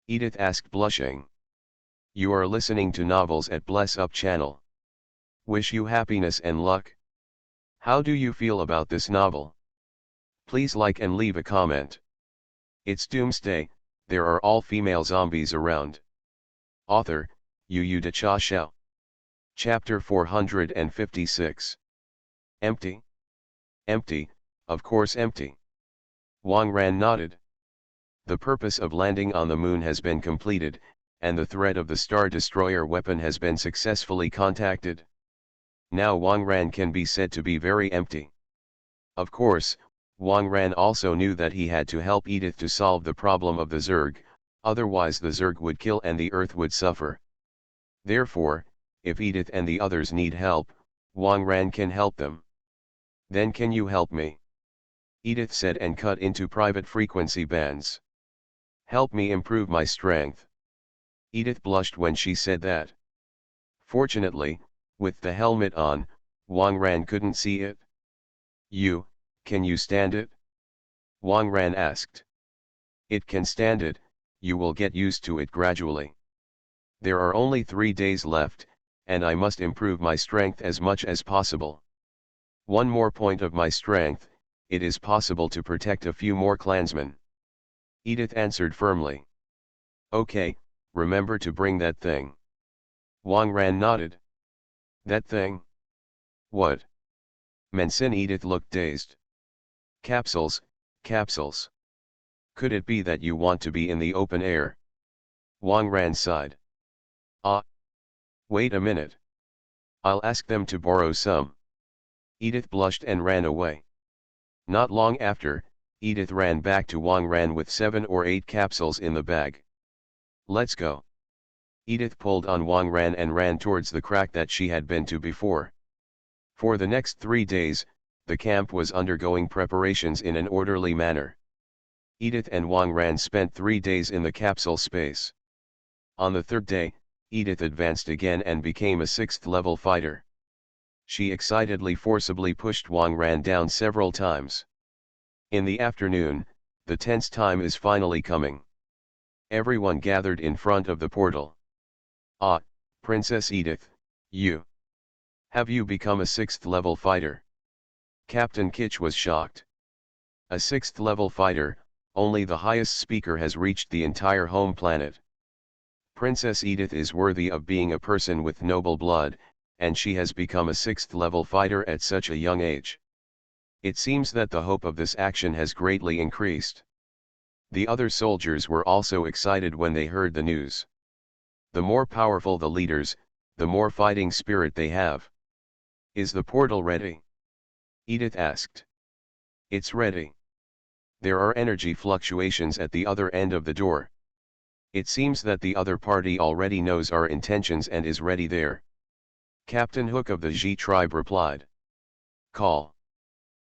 Edith asked blushing. You are listening to novels at Bless Up channel. Wish you happiness and luck. How do you feel about this novel? Please like and leave a comment. It's Doomsday, there are all female zombies around. Author, Yu Da Cha Xiao. Chapter 456. Empty? Empty, of course empty. Wang Ran nodded. The purpose of landing on the moon has been completed, and the threat of the Star Destroyer weapon has been successfully contacted. Now Wang Ran can be said to be very empty. Of course, Wang Ran also knew that he had to help Edith to solve the problem of the Zerg, otherwise the Zerg would kill and the Earth would suffer. Therefore, if Edith and the others need help, Wang Ran can help them. Then can you help me? Edith said and cut into private frequency bands. Help me improve my strength. Edith blushed when she said that. Fortunately, with the helmet on, Wang Ran couldn't see it. Can you stand it? Wang Ran asked. It can stand it, you will get used to it gradually. There are only 3 days left, and I must improve my strength as much as possible. One more point of my strength, it is possible to protect a few more clansmen. Edith answered firmly. Okay, remember to bring that thing. Wang Ran nodded. That thing? What? Mensin Edith looked dazed. Capsules, capsules. Could it be that you want to be in the open air? Wang Ran sighed. Ah. Wait a minute. I'll ask them to borrow some. Edith blushed and ran away. Not long after, Edith ran back to Wang Ran with 7 or 8 capsules in the bag. Let's go. Edith pulled on Wang Ran and ran towards the crack that she had been to before. For the next 3 days, the camp was undergoing preparations in an orderly manner. Edith and Wang Ran spent 3 days in the capsule space. On the 3rd day, Edith advanced again and became a 6th level fighter. She excitedly forcibly pushed Wang Ran down several times. In the afternoon, the tense time is finally coming. Everyone gathered in front of the portal. Ah, Princess Edith, have you become a 6th level fighter? Captain Kitch was shocked. A 6th level fighter, only the highest speaker has reached the entire home planet. Princess Edith is worthy of being a person with noble blood, and she has become a 6th level fighter at such a young age. It seems that the hope of this action has greatly increased. The other soldiers were also excited when they heard the news. The more powerful the leaders, the more fighting spirit they have. Is the portal ready? Edith asked. It's ready. There are energy fluctuations at the other end of the door. It seems that the other party already knows our intentions and is ready there. Captain Hook of the Ji tribe replied. Call.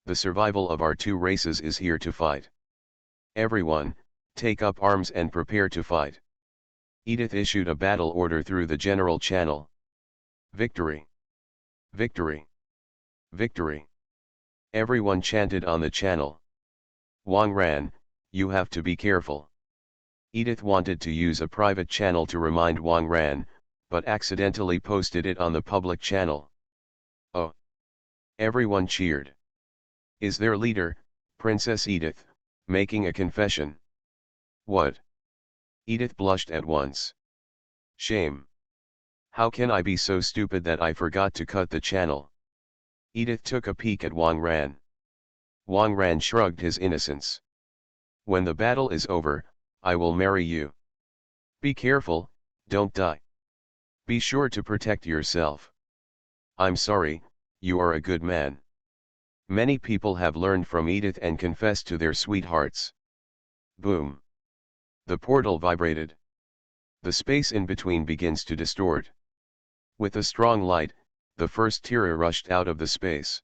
The survival of our 2 races is here to fight. Everyone, take up arms and prepare to fight. Edith issued a battle order through the general channel. Victory! Victory! Victory! Everyone chanted on the channel. Wang Ran, you have to be careful. Edith wanted to use a private channel to remind Wang Ran, but accidentally posted it on the public channel. Oh! Everyone cheered. Is their leader, Princess Edith, making a confession? What? Edith blushed at once. Shame. How can I be so stupid that I forgot to cut the channel? Edith took a peek at Wang Ran. Wang Ran shrugged his innocence. When the battle is over, I will marry you. Be careful, don't die. Be sure to protect yourself. I'm sorry, you are a good man. Many people have learned from Edith and confessed to their sweethearts. Boom. The portal vibrated. The space in between begins to distort. With a strong light, the first Tira rushed out of the space.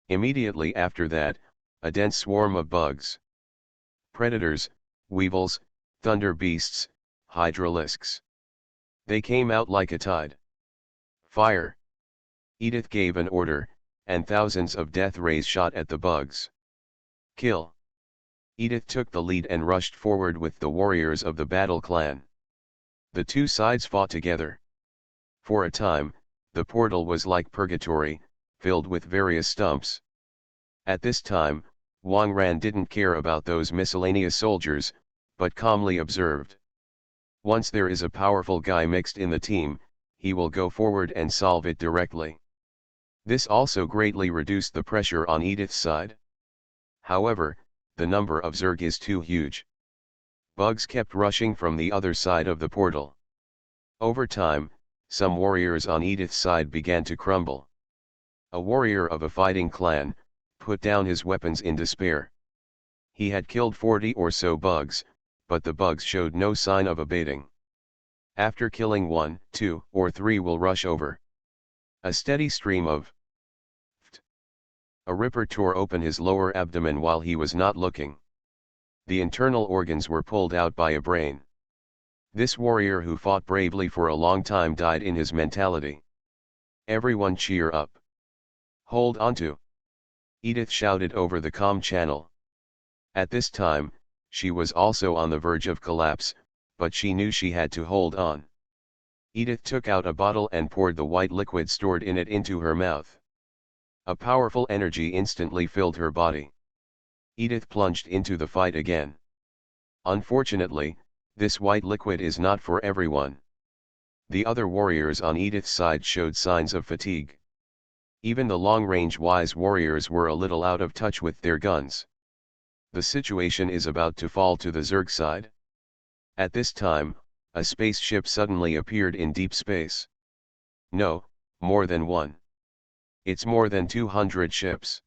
Immediately after that, a dense swarm of bugs. Predators, weevils, thunder beasts, hydralisks. They came out like a tide. Fire! Edith gave an order, and thousands of death rays shot at the bugs. Kill! Edith took the lead and rushed forward with the warriors of the battle clan. The 2 sides fought together. For a time, the portal was like purgatory, filled with various stumps. At this time, Wang Ran didn't care about those miscellaneous soldiers, but calmly observed. Once there is a powerful guy mixed in the team, he will go forward and solve it directly. This also greatly reduced the pressure on Edith's side. However, the number of Zerg is too huge. Bugs kept rushing from the other side of the portal. Over time, some warriors on Edith's side began to crumble. A warrior of a fighting clan put down his weapons in despair. He had killed 40 or so bugs, but the bugs showed no sign of abating. After killing 1, 2, or 3 will rush over. A steady stream of A ripper tore open his lower abdomen while he was not looking. The internal organs were pulled out by a brain. This warrior who fought bravely for a long time died in his mentality. Everyone cheer up. Hold on to. Edith shouted over the comm channel. At this time, she was also on the verge of collapse, but she knew she had to hold on. Edith took out a bottle and poured the white liquid stored in it into her mouth. A powerful energy instantly filled her body. Edith plunged into the fight again. Unfortunately, this white liquid is not for everyone. The other warriors on Edith's side showed signs of fatigue. Even the long-range wise warriors were a little out of touch with their guns. The situation is about to fall to the Zerg side. At this time, a spaceship suddenly appeared in deep space. No, more than one. It's more than 200 ships.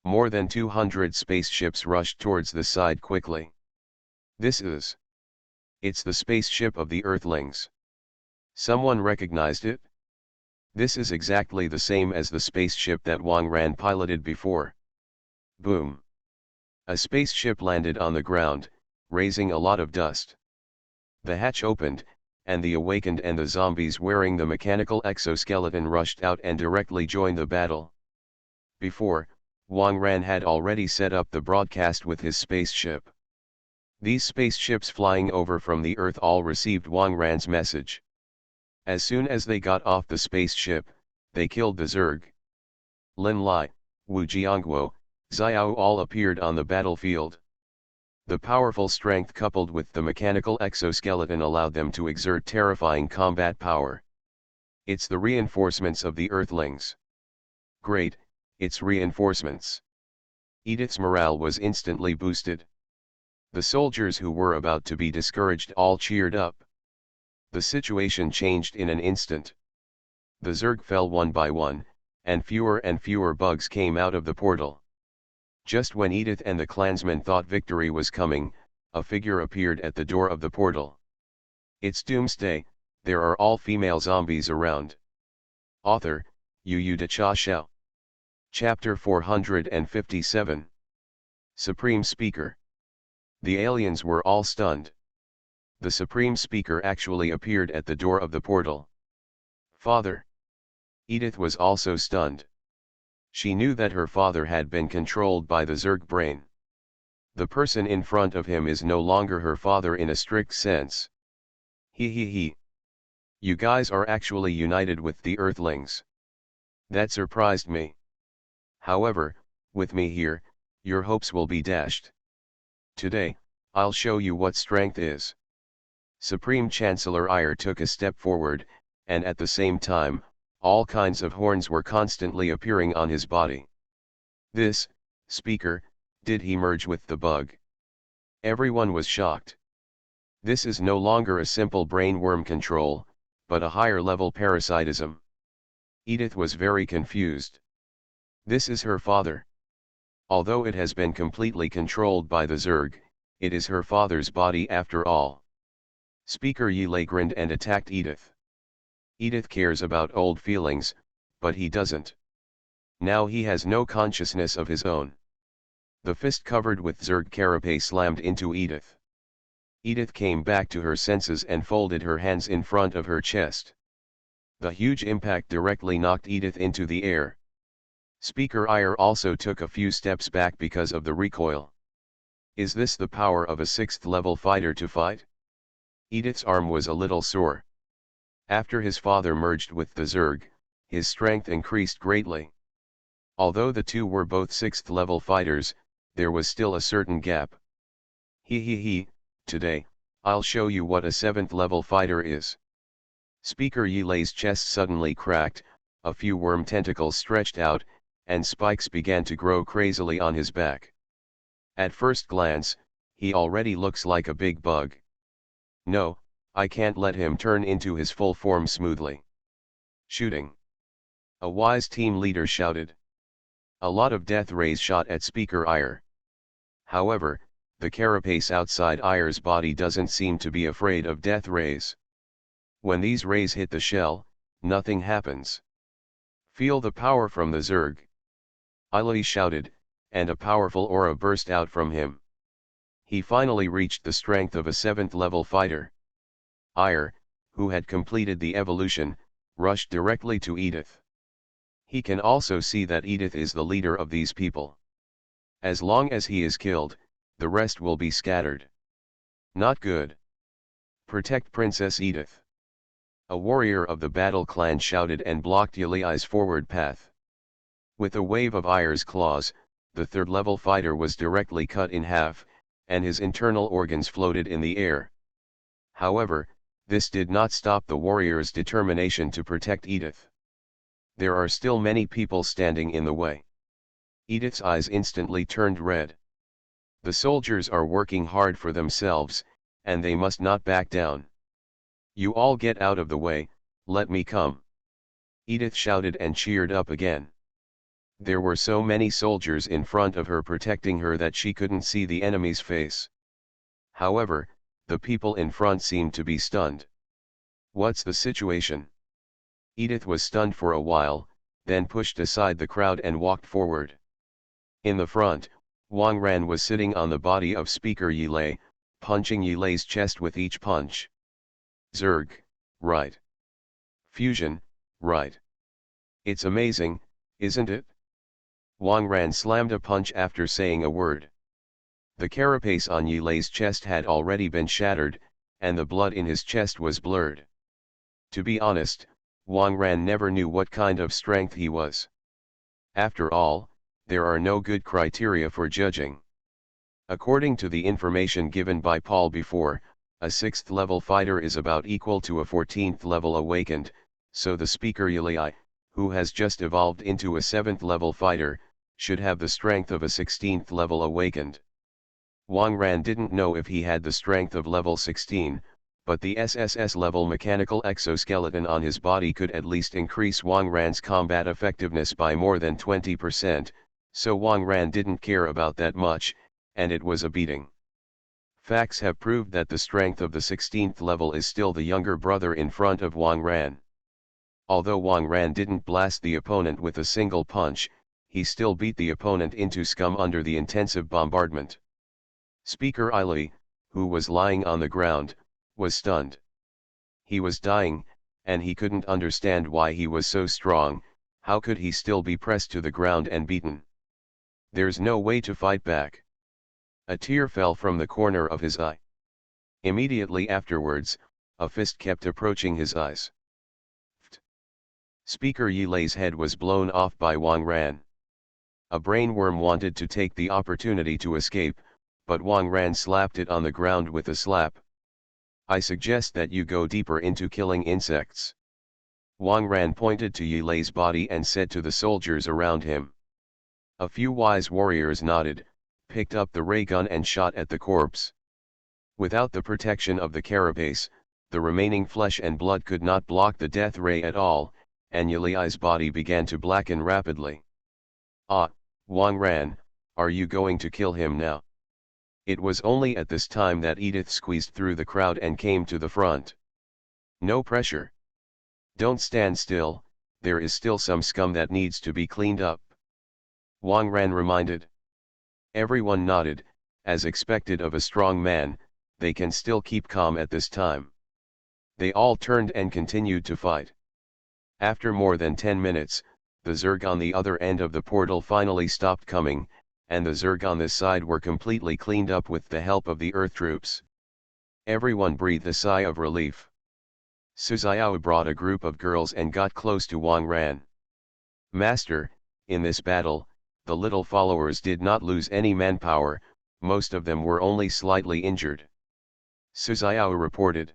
More than 200 spaceships rushed towards the side quickly. It's the spaceship of the Earthlings. Someone recognized it? This is exactly the same as the spaceship that Wang Ran piloted before. Boom. A spaceship landed on the ground, raising a lot of dust. The hatch opened, and the awakened and the zombies wearing the mechanical exoskeleton rushed out and directly joined the battle. Before, Wang Ran had already set up the broadcast with his spaceship. These spaceships flying over from the Earth all received Wang Ran's message. As soon as they got off the spaceship, they killed the Zerg. Lin Lai, Wu Jiangguo, Xiao all appeared on the battlefield. The powerful strength coupled with the mechanical exoskeleton allowed them to exert terrifying combat power. It's the reinforcements of the Earthlings. Great, it's reinforcements. Edith's morale was instantly boosted. The soldiers who were about to be discouraged all cheered up. The situation changed in an instant. The Zerg fell one by one, and fewer bugs came out of the portal. Just when Edith and the clansmen thought victory was coming, a figure appeared at the door of the portal. It's Doomsday, there are all female zombies around. Author, Yu Da Cha Xiao. Chapter 457. Supreme Speaker. The aliens were all stunned. The Supreme Speaker actually appeared at the door of the portal. Father. Edith was also stunned. She knew that her father had been controlled by the Zerg brain. The person in front of him is no longer her father in a strict sense. He. You guys are actually united with the Earthlings. That surprised me. However, with me here, your hopes will be dashed. Today, I'll show you what strength is. Supreme Chancellor Iyer took a step forward, and at the same time, all kinds of horns were constantly appearing on his body. This, speaker, did he merge with the bug? Everyone was shocked. This is no longer a simple brainworm control, but a higher level parasitism. Edith was very confused. This is her father. Although it has been completely controlled by the Zerg, it is her father's body after all. Speaker Yilei grinned and attacked Edith. Edith cares about old feelings, but he doesn't. Now he has no consciousness of his own. The fist covered with Zerg carapace slammed into Edith. Edith came back to her senses and folded her hands in front of her chest. The huge impact directly knocked Edith into the air. Speaker Iyer also took a few steps back because of the recoil. Is this the power of a 6th level fighter to fight? Edith's arm was a little sore. After his father merged with the Zerg, his strength increased greatly. Although the two were both 6th level fighters, there was still a certain gap. Today, I'll show you what a 7th level fighter is. Speaker Yilei's chest suddenly cracked, a few worm tentacles stretched out, and spikes began to grow crazily on his back. At first glance, he already looks like a big bug. No, I can't let him turn into his full form smoothly. Shooting. A wise team leader shouted. A lot of death rays shot at Speaker Iyer. However, the carapace outside Iyer's body doesn't seem to be afraid of death rays. When these rays hit the shell, nothing happens. Feel the power from the Zerg. Ilai shouted, and a powerful aura burst out from him. He finally reached the strength of a 7th level fighter. Iyer, who had completed the evolution, rushed directly to Edith. He can also see that Edith is the leader of these people. As long as he is killed, the rest will be scattered. Not good. Protect Princess Edith. A warrior of the battle clan shouted and blocked Yilei's forward path. With a wave of Ire's claws, the third-level fighter was directly cut in half, and his internal organs floated in the air. However, this did not stop the warrior's determination to protect Edith. There are still many people standing in the way. Edith's eyes instantly turned red. The soldiers are working hard for themselves, and they must not back down. You all get out of the way, let me come. Edith shouted and cheered up again. There were so many soldiers in front of her protecting her that she couldn't see the enemy's face. However, the people in front seemed to be stunned. What's the situation? Edith was stunned for a while, then pushed aside the crowd and walked forward. In the front, Wang Ran was sitting on the body of Speaker Yilei, punching Yilei's chest with each punch. Zerg, right. Fusion, right. It's amazing, isn't it? Wang Ran slammed a punch after saying a word. The carapace on Yilei's chest had already been shattered, and the blood in his chest was blurred. To be honest, Wang Ran never knew what kind of strength he was. After all, there are no good criteria for judging. According to the information given by Paul before, a 6th level fighter is about equal to a 14th level awakened, so the Speaker Yilei, who has just evolved into a 7th level fighter, should have the strength of a 16th level awakened. Wang Ran didn't know if he had the strength of level 16, but the SSS level mechanical exoskeleton on his body could at least increase Wang Ran's combat effectiveness by more than 20%, so Wang Ran didn't care about that much, and it was a beating. Facts have proved that the strength of the 16th level is still the younger brother in front of Wang Ran. Although Wang Ran didn't blast the opponent with a single punch, he still beat the opponent into scum under the intensive bombardment. Speaker Yilei, who was lying on the ground, was stunned. He was dying, and he couldn't understand why he was so strong. How could he still be pressed to the ground and beaten? There's no way to fight back. A tear fell from the corner of his eye. Immediately afterwards, a fist kept approaching his eyes. Speaker Yilei's head was blown off by Wang Ran. A brainworm wanted to take the opportunity to escape, but Wang Ran slapped it on the ground with a slap. I suggest that you go deeper into killing insects. Wang Ran pointed to Yilei's body and said to the soldiers around him. A few wise warriors nodded, picked up the ray gun and shot at the corpse. Without the protection of the carapace, the remaining flesh and blood could not block the death ray at all, and Yilei's body began to blacken rapidly. Ah, Wang Ran, are you going to kill him now? It was only at this time that Edith squeezed through the crowd and came to the front. No pressure. Don't stand still, there is still some scum that needs to be cleaned up. Wang Ran reminded. Everyone nodded, as expected of a strong man, they can still keep calm at this time. They all turned and continued to fight. After more than 10 minutes, the Zerg on the other end of the portal finally stopped coming, and the Zerg on this side were completely cleaned up with the help of the Earth troops. Everyone breathed a sigh of relief. Suzayawa brought a group of girls and got close to Wang Ran. Master, in this battle, the little followers did not lose any manpower, most of them were only slightly injured. Suzayawa reported.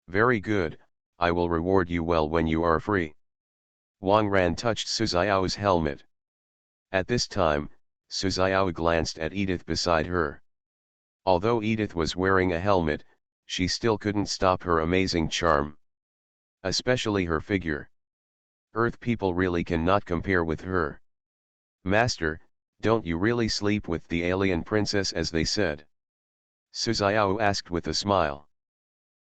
Very good, I will reward you well when you are free. Wang Ran touched Suzayawa's helmet. At this time, Suzayawa glanced at Edith beside her. Although Edith was wearing a helmet, she still couldn't stop her amazing charm. Especially her figure. Earth people really cannot compare with her. Master, don't you really sleep with the alien princess as they said? Suzayawa asked with a smile.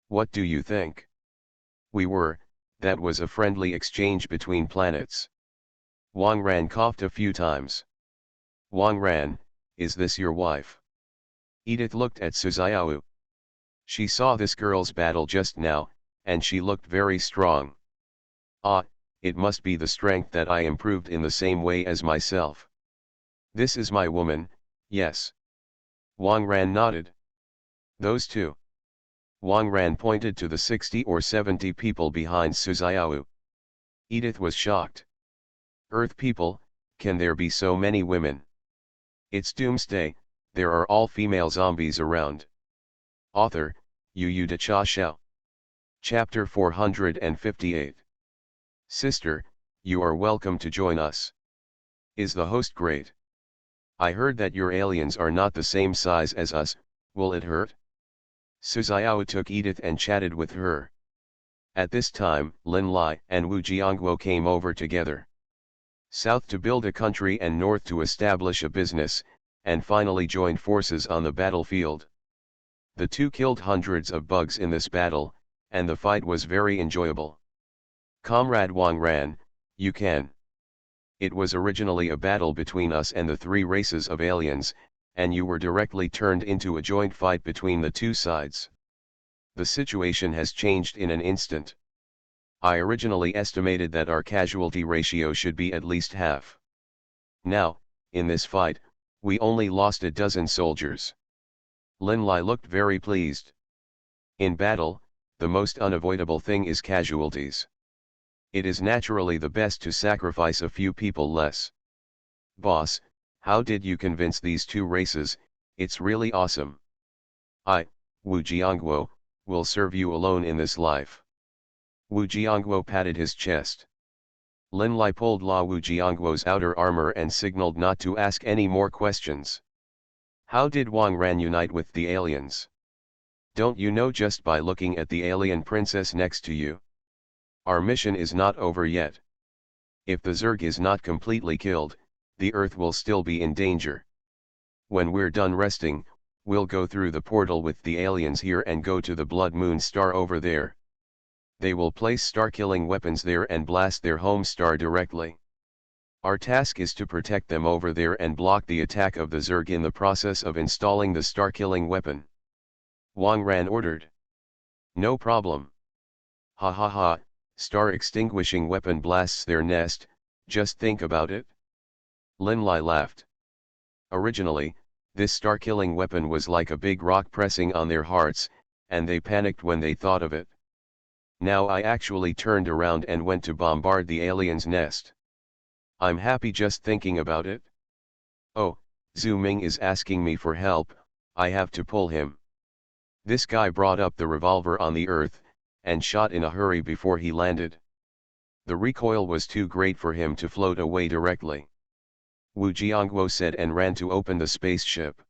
What do you think? That was a friendly exchange between planets. Wang Ran coughed a few times. Wang Ran, is this your wife? Edith looked at Suzayawa. She saw this girl's battle just now, and she looked very strong. Ah, it must be the strength that I improved in the same way as myself. This is my woman, yes. Wang Ran nodded. Those two. Wang Ran pointed to the 60 or 70 people behind Suzayawa. Edith was shocked. Earth people, Can there be so many women? It's Doomsday, there are all female zombies around. Author, Yu De Cha Xiao. Chapter 458. Sister, you are welcome to join us. Is the host great? I heard that your aliens are not the same size as us, will it hurt? Suziao took Edith and chatted with her. At this time, Lin Lai and Wu Jiangguo came over together. South to build a country and north to establish a business, and finally joined forces on the battlefield. The two killed hundreds of bugs in this battle, and the fight was very enjoyable. Comrade Wang Ran, you can. It was originally a battle between us and the three races of aliens, and you were directly turned into a joint fight between the two sides. The situation has changed in an instant. I originally estimated that our casualty ratio should be at least half. Now, in this fight, we only lost a dozen soldiers. Lin Lai looked very pleased. In battle, the most unavoidable thing is casualties. It is naturally the best to sacrifice a few people less. Boss, how did you convince these two races? It's really awesome. I, Wu Jiangguo, will serve you alone in this life. Wu Jiangguo patted his chest. Lin Lai pulled Wu Jiangguo's outer armor and signaled not to ask any more questions. How did Wang Ran unite with the aliens? Don't you know just by looking at the alien princess next to you? Our mission is not over yet. If the Zerg is not completely killed, the Earth will still be in danger. When we're done resting, we'll go through the portal with the aliens here and go to the Blood Moon star over there. They will place star-killing weapons there and blast their home star directly. Our task is to protect them over there and block the attack of the Zerg in the process of installing the star-killing weapon. Wang Ran ordered. No problem. Ha ha ha, star-extinguishing weapon blasts their nest, just think about it. Lin Lai laughed. Originally, this star-killing weapon was like a big rock pressing on their hearts, and they panicked when they thought of it. Now I actually turned around and went to bombard the alien's nest. I'm happy just thinking about it. Oh, Zhu Ming is asking me for help, I have to pull him. This guy brought up the revolver on the earth, and shot in a hurry before he landed. The recoil was too great for him to float away directly. Wu Jiangguo said and ran to open the spaceship.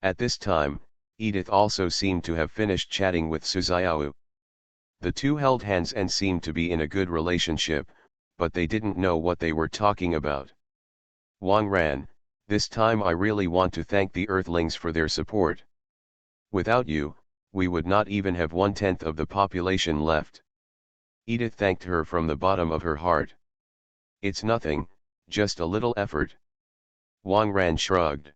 At this time, Edith also seemed to have finished chatting with Suziao. The two held hands and seemed to be in a good relationship, but they didn't know what they were talking about. Wang Ran, this time I really want to thank the Earthlings for their support. Without you, we would not even have 1/10 of the population left. Edith thanked her from the bottom of her heart. It's nothing, just a little effort. Wang Ran shrugged.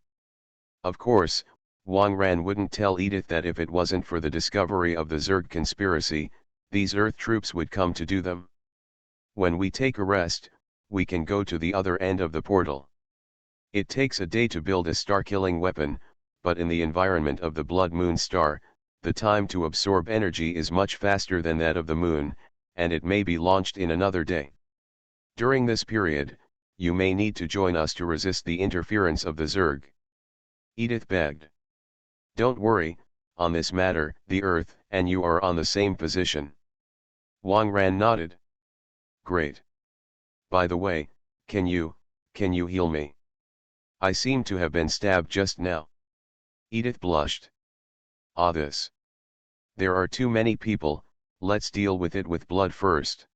Of course, Wang Ran wouldn't tell Edith that if it wasn't for the discovery of the Zerg conspiracy, these Earth troops would come to do them. When we take a rest, we can go to the other end of the portal. It takes a day to build a star-killing weapon, but in the environment of the Blood Moon star, the time to absorb energy is much faster than that of the moon, and it may be launched in another day. During this period, you may need to join us to resist the interference of the Zerg. Edith begged. Don't worry, on this matter, the Earth and you are on the same position. Wang Ran nodded. Great. By the way, can you heal me? I seem to have been stabbed just now. Edith blushed. Ah, this. There are too many people, let's deal with it with blood first.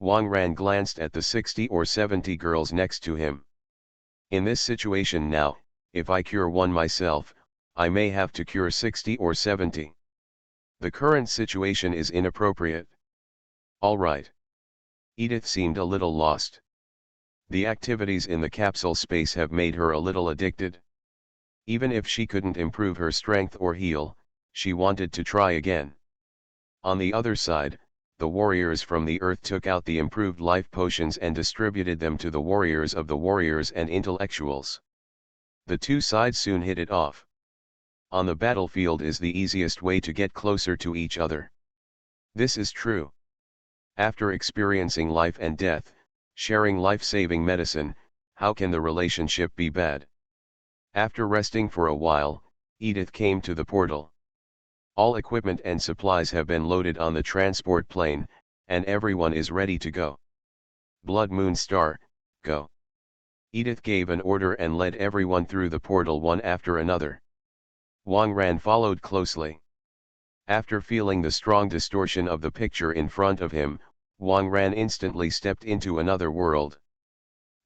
Wang Ran glanced at the 60 or 70 girls next to him. In this situation now, if I cure one myself, I may have to cure 60 or 70. The current situation is inappropriate. All right. Edith seemed a little lost. The activities in the capsule space have made her a little addicted. Even if she couldn't improve her strength or heal, she wanted to try again. On the other side, the warriors from the Earth took out the improved life potions and distributed them to the warriors of the warriors and intellectuals. The two sides soon hit it off. On the battlefield is the easiest way to get closer to each other. This is true. After experiencing life and death, sharing life-saving medicine, how can the relationship be bad? After resting for a while, Edith came to the portal. All equipment and supplies have been loaded on the transport plane, and everyone is ready to go. Blood Moon Star, go. Edith gave an order and led everyone through the portal one after another. Wang Ran followed closely. After feeling the strong distortion of the picture in front of him, Wang Ran instantly stepped into another world.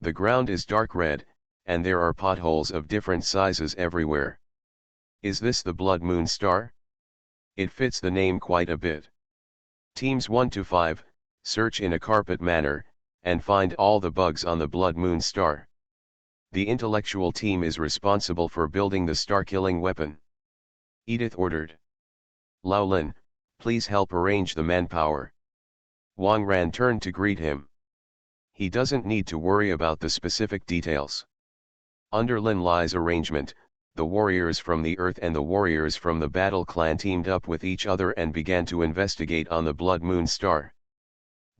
The ground is dark red, and there are potholes of different sizes everywhere. Is this the Blood Moon Star? It fits the name quite a bit. Teams 1 to 5, search in a carpet manner, and find all the bugs on the Blood Moon Star. The intellectual team is responsible for building the star-killing weapon. Edith ordered. Lao Lin, please help arrange the manpower. Wang Ran turned to greet him. He doesn't need to worry about the specific details. Under Lin Lai's arrangement, the warriors from the Earth and the warriors from the Battle Clan teamed up with each other and began to investigate on the Blood Moon Star.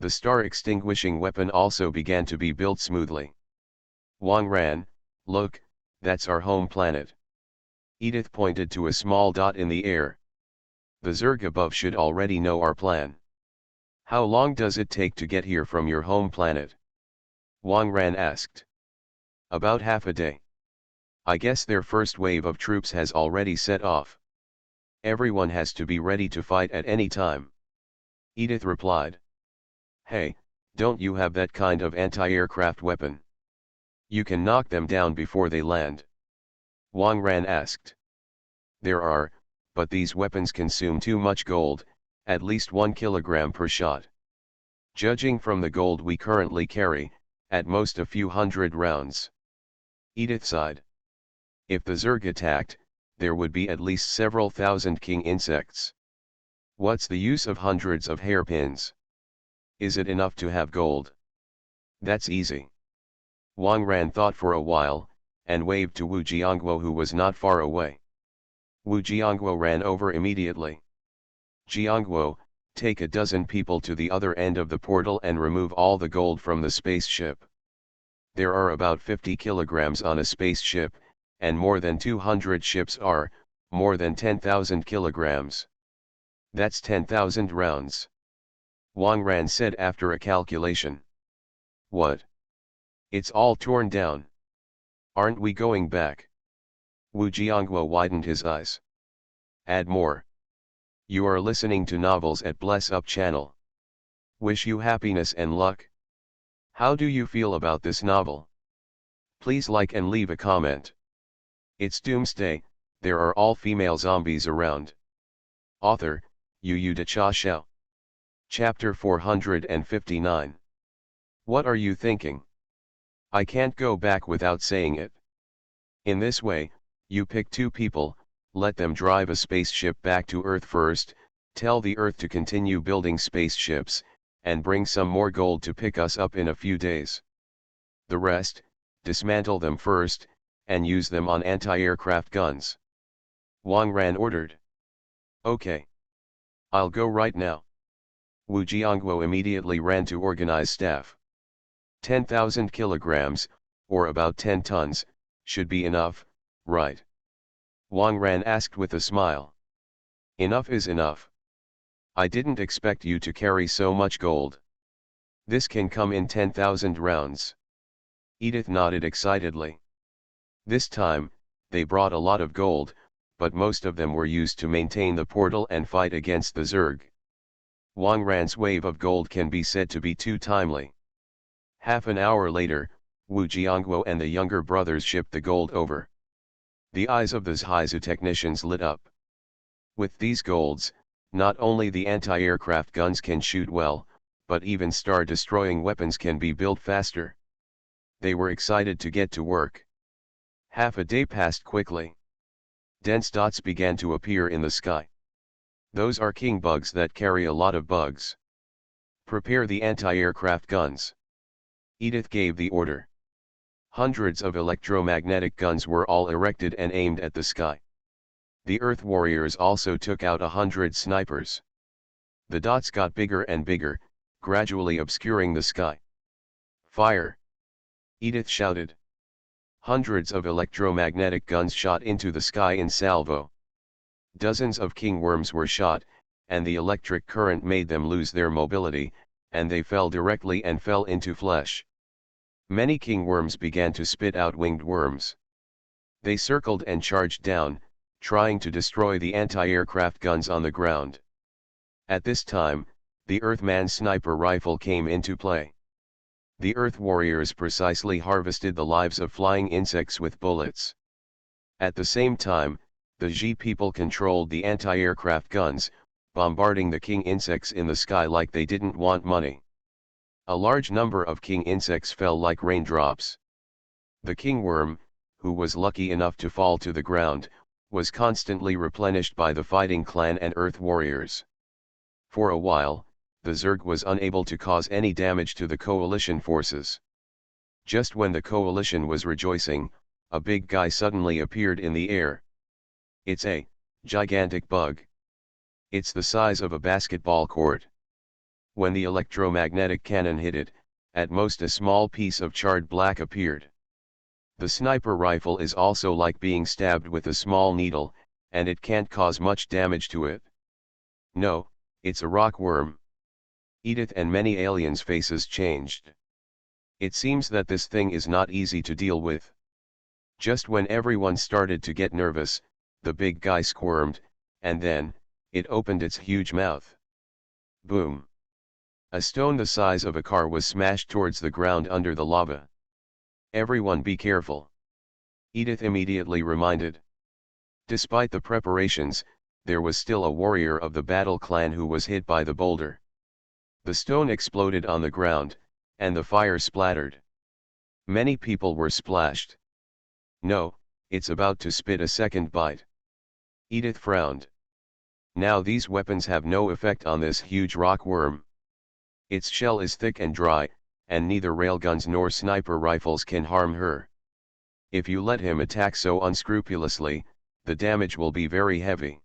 The star-extinguishing weapon also began to be built smoothly. Wang Ran, look, that's our home planet. Edith pointed to a small dot in the air. The Zerg above should already know our plan. How long does it take to get here from your home planet? Wang Ran asked. About half a day. I guess their first wave of troops has already set off. Everyone has to be ready to fight at any time. Edith replied. Hey, don't you have that kind of anti-aircraft weapon? You can knock them down before they land. Wang Ran asked. There are, but these weapons consume too much gold, at least 1 kilogram per shot. Judging from the gold we currently carry, at most a few hundred rounds. Edith sighed. If the Zerg attacked, there would be at least several thousand king insects. What's the use of hundreds of hairpins? Is it enough to have gold? That's easy. Wang Ran thought for a while, and waved to Wu Jiangguo who was not far away. Wu Jiangguo ran over immediately. Jiangguo, take a dozen people to the other end of the portal and remove all the gold from the spaceship. There are about 50 kilograms on a spaceship, and more than 200 ships are, more than 10,000 kilograms. That's 10,000 rounds. Wang Ran said after a calculation. What? It's all torn down. Aren't we going back? Wu Jiangguo widened his eyes. Add more. You are listening to novels at Bless Up channel. Wish you happiness and luck. How do you feel about this novel? Please like and leave a comment. It's Doomsday, there are all female zombies around. Author, Yu Da Cha Xiao. Chapter 459. What are you thinking? I can't go back without saying it. In this way, you pick 2 people, let them drive a spaceship back to Earth first, tell the Earth to continue building spaceships, and bring some more gold to pick us up in a few days. The rest, dismantle them first, and use them on anti-aircraft guns. Wang Ran ordered. Okay. I'll go right now. Wu Jiangguo immediately ran to organize staff. 10,000 kilograms, or about 10 tons, should be enough, right? Wang Ran asked with a smile. Enough is enough. I didn't expect you to carry so much gold. This can come in 10,000 rounds. Edith nodded excitedly. This time, they brought a lot of gold, but most of them were used to maintain the portal and fight against the Zerg. Wang Ran's wave of gold can be said to be too timely. Half an hour later, Wu Jiangguo and the younger brothers shipped the gold over. The eyes of the Zhaizu technicians lit up. With these golds, not only the anti-aircraft guns can shoot well, but even star-destroying weapons can be built faster. They were excited to get to work. Half a day passed quickly. Dense dots began to appear in the sky. Those are king bugs that carry a lot of bugs. Prepare the anti-aircraft guns. Edith gave the order. Hundreds of electromagnetic guns were all erected and aimed at the sky. The Earth warriors also took out 100 snipers. The dots got bigger and bigger, gradually obscuring the sky. Fire! Edith shouted. Hundreds of electromagnetic guns shot into the sky in salvo. Dozens of king worms were shot, and the electric current made them lose their mobility, and they fell directly and fell into flesh. Many king worms began to spit out winged worms. They circled and charged down, trying to destroy the anti-aircraft guns on the ground. At this time, the Earthman sniper rifle came into play. The Earth warriors precisely harvested the lives of flying insects with bullets. At the same time, the G people controlled the anti-aircraft guns, bombarding the king insects in the sky like they didn't want money. A large number of king insects fell like raindrops. The king worm, who was lucky enough to fall to the ground, was constantly replenished by the fighting clan and Earth warriors. For a while, the Zerg was unable to cause any damage to the coalition forces. Just when the coalition was rejoicing, a big guy suddenly appeared in the air. It's a gigantic bug. It's the size of a basketball court. When the electromagnetic cannon hit it, at most a small piece of charred black appeared. The sniper rifle is also like being stabbed with a small needle, and it can't cause much damage to it. No, it's a rock worm. Edith and many aliens' faces changed. It seems that this thing is not easy to deal with. Just when everyone started to get nervous, the big guy squirmed, and then, it opened its huge mouth. Boom! A stone the size of a car was smashed towards the ground under the lava. Everyone be careful. Edith immediately reminded. Despite the preparations, there was still a warrior of the battle clan who was hit by the boulder. The stone exploded on the ground, and the fire splattered. Many people were splashed. No, it's about to spit a second bite. Edith frowned. Now these weapons have no effect on this huge rock worm. Its shell is thick and dry, and neither railguns nor sniper rifles can harm her. If you let him attack so unscrupulously, the damage will be very heavy.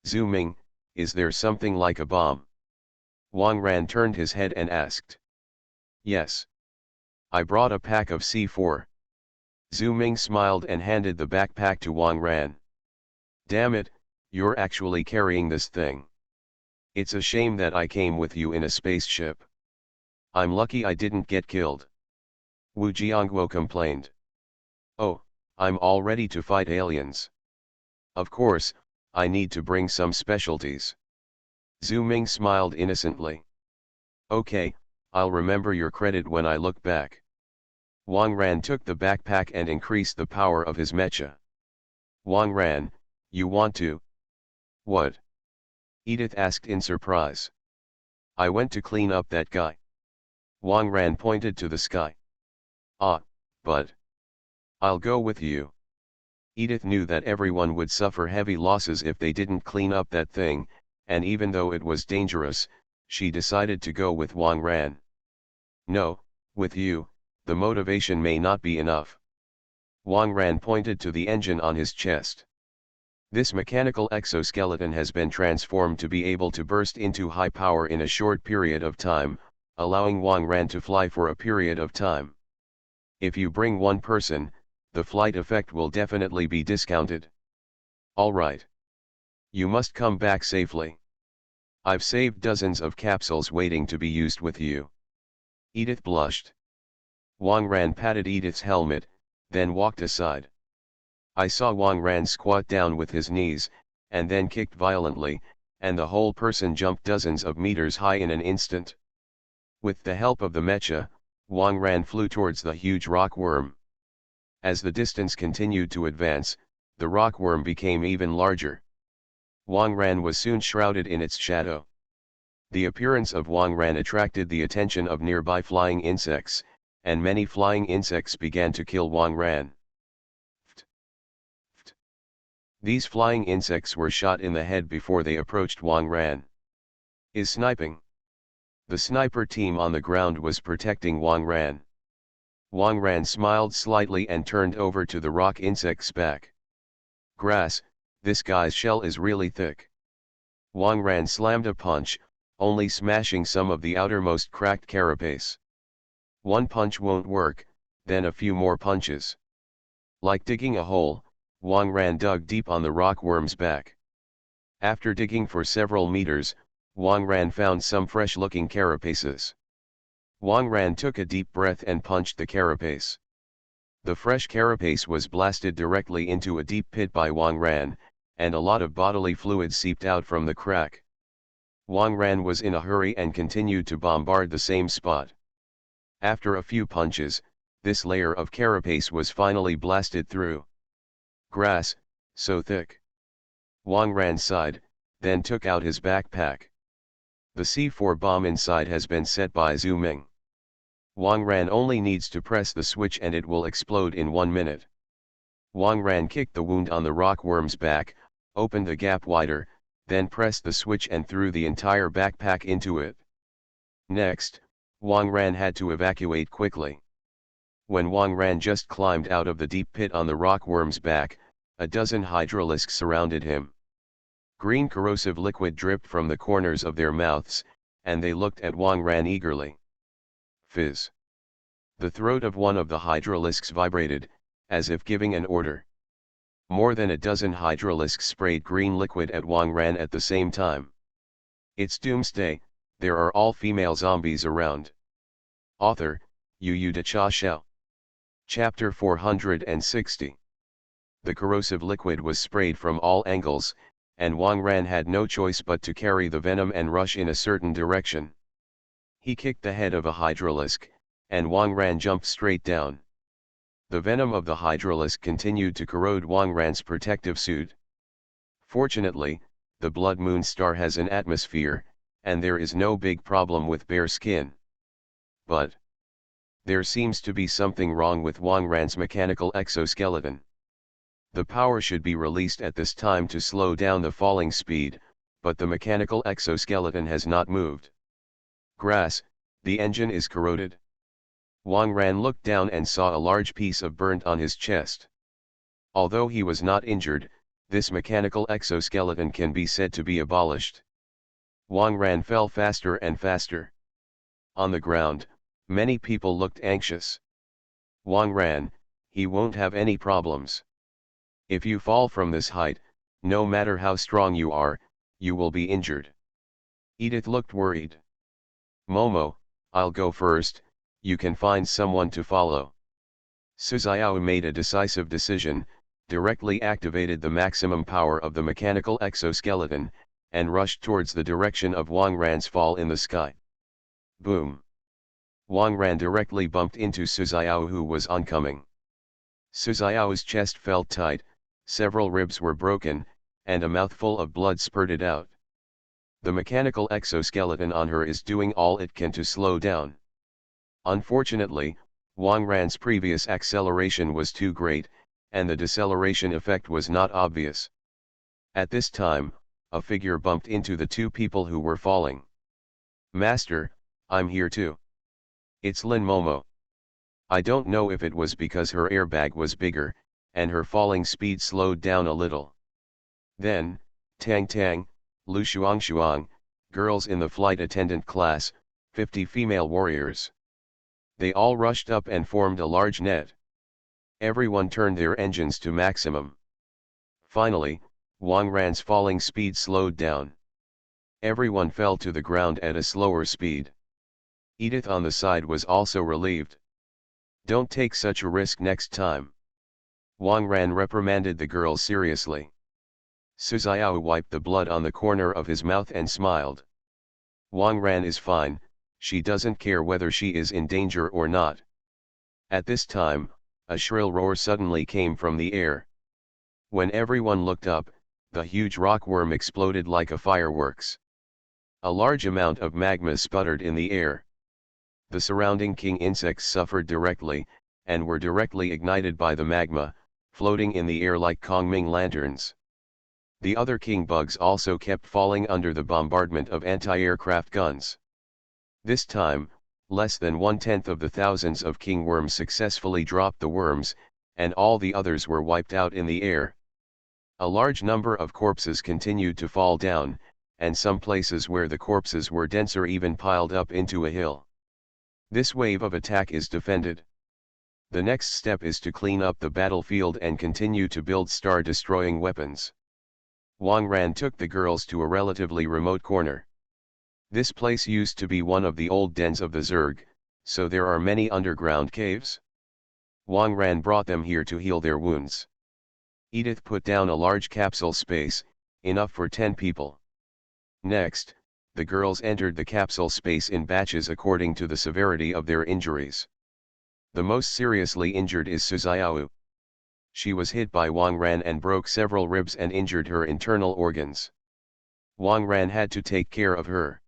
Zooming, is there something like a bomb? Wang Ran turned his head and asked. Yes. I brought a pack of C4. Zhu Ming smiled and handed the backpack to Wang Ran. Damn it, you're actually carrying this thing. It's a shame that I came with you in a spaceship. I'm lucky I didn't get killed. Wu Jiangguo complained. Oh, I'm all ready to fight aliens. Of course, I need to bring some specialties. Zhu Ming smiled innocently. Okay, I'll remember your credit when I look back. Wang Ran took the backpack and increased the power of his mecha. Wang Ran, you want to? What? Edith asked in surprise. I went to clean up that guy. Wang Ran pointed to the sky. Ah, but I'll go with you. Edith knew that everyone would suffer heavy losses if they didn't clean up that thing, and even though it was dangerous, she decided to go with Wang Ran. No, with you, the motivation may not be enough. Wang Ran pointed to the engine on his chest. This mechanical exoskeleton has been transformed to be able to burst into high power in a short period of time, allowing Wang Ran to fly for a period of time. If you bring one person, the flight effect will definitely be discounted. Alright. You must come back safely. I've saved dozens of capsules waiting to be used with you. Edith blushed. Wang Ran patted Edith's helmet, then walked aside. I saw Wang Ran squat down with his knees, and then kicked violently, and the whole person jumped dozens of meters high in an instant. With the help of the mecha, Wang Ran flew towards the huge rock worm. As the distance continued to advance, the rock worm became even larger. Wang Ran was soon shrouded in its shadow. The appearance of Wang Ran attracted the attention of nearby flying insects, and many flying insects began to kill Wang Ran. These flying insects were shot in the head before they approached Wang Ran. Is sniping. The sniper team on the ground was protecting Wang Ran. Wang Ran smiled slightly and turned over to the rock insect's back. Grass, this guy's shell is really thick. Wang Ran slammed a punch, only smashing some of the outermost cracked carapace. One punch won't work, then a few more punches. Like digging a hole, Wang Ran dug deep on the rockworm's back. After digging for several meters, Wang Ran found some fresh-looking carapaces. Wang Ran took a deep breath and punched the carapace. The fresh carapace was blasted directly into a deep pit by Wang Ran, and a lot of bodily fluid seeped out from the crack. Wang Ran was in a hurry and continued to bombard the same spot. After a few punches, this layer of carapace was finally blasted through. Grass, so thick. Wang Ran sighed, then took out his backpack. The C4 bomb inside has been set by Zhu Ming. Wang Ran only needs to press the switch and it will explode in 1 minute. Wang Ran kicked the wound on the rockworm's back, opened the gap wider, then pressed the switch and threw the entire backpack into it. Next, Wang Ran had to evacuate quickly. When Wang Ran just climbed out of the deep pit on the rockworm's back, a dozen hydralisks surrounded him. Green corrosive liquid dripped from the corners of their mouths, and they looked at Wang Ran eagerly. Fizz. The throat of one of the hydralisks vibrated, as if giving an order. More than a dozen hydralisks sprayed green liquid at Wang Ran at the same time. It's Doomsday, there are all female zombies around. Author, Yu De Cha Xiao. Chapter 460. The corrosive liquid was sprayed from all angles, and Wang Ran had no choice but to carry the venom and rush in a certain direction. He kicked the head of a hydralisk, and Wang Ran jumped straight down. The venom of the hydralisk continued to corrode Wang Ran's protective suit. Fortunately, the Blood Moon Star has an atmosphere, and there is no big problem with bare skin. But there seems to be something wrong with Wang Ran's mechanical exoskeleton. The power should be released at this time to slow down the falling speed, but the mechanical exoskeleton has not moved. Grass, the engine is corroded. Wang Ran looked down and saw a large piece of burnt on his chest. Although he was not injured, this mechanical exoskeleton can be said to be abolished. Wang Ran fell faster and faster. On the ground, many people looked anxious. Wang Ran, he won't have any problems. If you fall from this height, no matter how strong you are, you will be injured. Edith looked worried. Momo, I'll go first, you can find someone to follow. Suziao made a decisive decision, directly activated the maximum power of the mechanical exoskeleton, and rushed towards the direction of Wang Ran's fall in the sky. Boom! Wang Ran directly bumped into Suziao, who was oncoming. Suziao's chest felt tight, several ribs were broken, and a mouthful of blood spurted out. The mechanical exoskeleton on her is doing all it can to slow down. Unfortunately, Wang Ran's previous acceleration was too great, and the deceleration effect was not obvious. At this time, a figure bumped into the two people who were falling. Master, I'm here too. It's Lin Momo. I don't know if it was because her airbag was bigger, and her falling speed slowed down a little. Then, Tang Tang, Lu Shuang, girls in the flight attendant class, 50 female warriors. They all rushed up and formed a large net. Everyone turned their engines to maximum. Finally, Wang Ran's falling speed slowed down. Everyone fell to the ground at a slower speed. Edith on the side was also relieved. Don't take such a risk next time. Wang Ran reprimanded the girl seriously. Suziao wiped the blood on the corner of his mouth and smiled. Wang Ran is fine, she doesn't care whether she is in danger or not. At this time, a shrill roar suddenly came from the air. When everyone looked up, the huge rockworm exploded like a fireworks. A large amount of magma sputtered in the air. The surrounding king insects suffered directly, and were directly ignited by the magma, floating in the air like Kongming lanterns. The other king bugs also kept falling under the bombardment of anti-aircraft guns. This time, less than 1/10 of the thousands of king worms successfully dropped the worms, and all the others were wiped out in the air. A large number of corpses continued to fall down, and some places where the corpses were denser even piled up into a hill. This wave of attack is defended. The next step is to clean up the battlefield and continue to build star-destroying weapons. Wang Ran took the girls to a relatively remote corner. This place used to be one of the old dens of the Zerg, so there are many underground caves. Wang Ran brought them here to heal their wounds. Edith put down a large capsule space, enough for 10 people. Next, the girls entered the capsule space in batches according to the severity of their injuries. The most seriously injured is Suzayawu. She was hit by Wang Ran and broke several ribs and injured her internal organs. Wang Ran had to take care of her.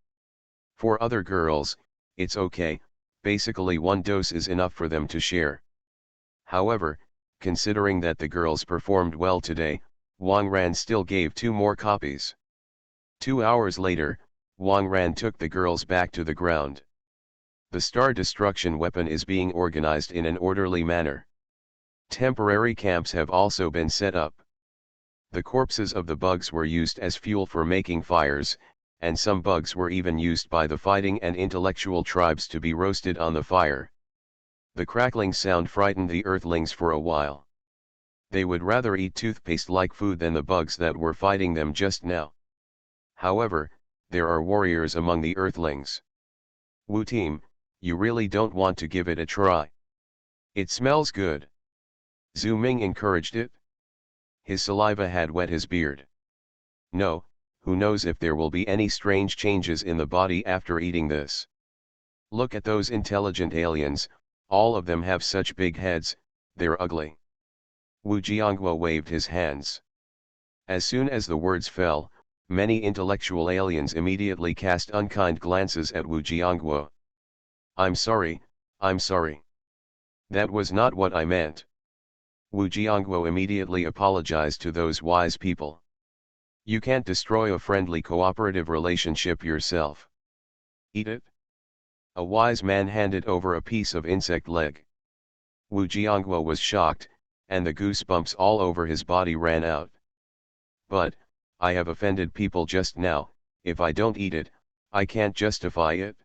For other girls, it's okay, basically one dose is enough for them to share. However, considering that the girls performed well today, Wang Ran still gave 2 more copies. 2 hours later, Wang Ran took the girls back to the ground. The star destruction weapon is being organized in an orderly manner. Temporary camps have also been set up. The corpses of the bugs were used as fuel for making fires, and some bugs were even used by the fighting and intellectual tribes to be roasted on the fire. The crackling sound frightened the Earthlings for a while. They would rather eat toothpaste like food than the bugs that were fighting them just now. However, there are warriors among the Earthlings. Wu team, you really don't want to give it a try. It smells good. Zhu Ming encouraged it. His saliva had wet his beard. No, who knows if there will be any strange changes in the body after eating this. Look at those intelligent aliens, all of them have such big heads, they're ugly. Wu Jiangguo waved his hands. As soon as the words fell, many intellectual aliens immediately cast unkind glances at Wu Jiangguo. I'm sorry. That was not what I meant. Wu Jiangguo immediately apologized to those wise people. You can't destroy a friendly cooperative relationship yourself. Eat it? A wise man handed over a piece of insect leg. Wu Jiangguo was shocked, and the goosebumps all over his body ran out. But, I have offended people just now, if I don't eat it, I can't justify it.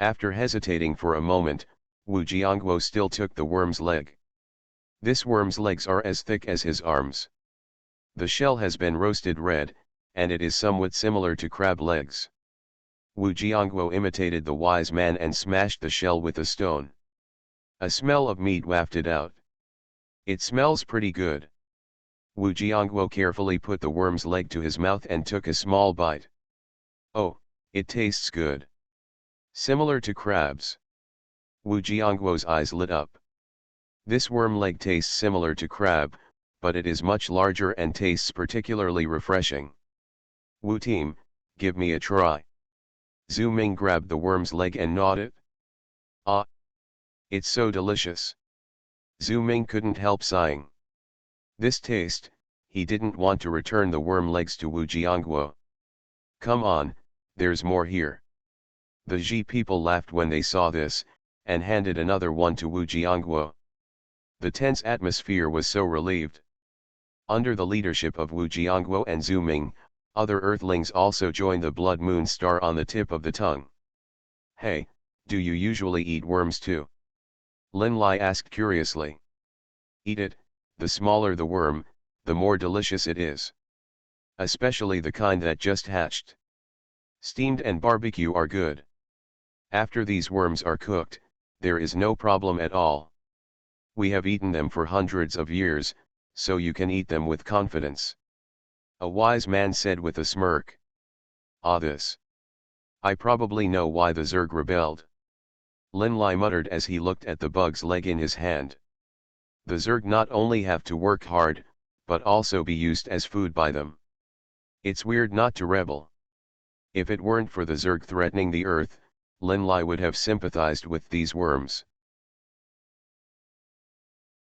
After hesitating for a moment, Wu Jiangguo still took the worm's leg. This worm's legs are as thick as his arms. The shell has been roasted red, and it is somewhat similar to crab legs. Wu Jiangguo imitated the wise man and smashed the shell with a stone. A smell of meat wafted out. It smells pretty good. Wu Jiangguo carefully put the worm's leg to his mouth and took a small bite. Oh, it tastes good. Similar to crabs. Wu Jiangguo's eyes lit up. This worm leg tastes similar to crab, but it is much larger and tastes particularly refreshing. Wu team, give me a try. Zhu Ming grabbed the worm's leg and gnawed it. Ah! It's so delicious. Zhu Ming couldn't help sighing. This taste, he didn't want to return the worm legs to Wu Jiangguo. Come on, there's more here. The Ji people laughed when they saw this, and handed another one to Wu Jiangguo. The tense atmosphere was so relieved. Under the leadership of Wu Jiangguo and Zhu Ming, other Earthlings also joined the blood moon star on the tip of the tongue. Hey, do you usually eat worms too? Lin Lai asked curiously. Eat it, the smaller the worm, the more delicious it is. Especially the kind that just hatched. Steamed and barbecue are good. After these worms are cooked, there is no problem at all. We have eaten them for hundreds of years, so you can eat them with confidence. A wise man said with a smirk. Ah, this. I probably know why the Zerg rebelled. Lin Lai muttered as he looked at the bug's leg in his hand. The Zerg not only have to work hard, but also be used as food by them. It's weird not to rebel. If it weren't for the Zerg threatening the earth, Lin Lai would have sympathized with these worms.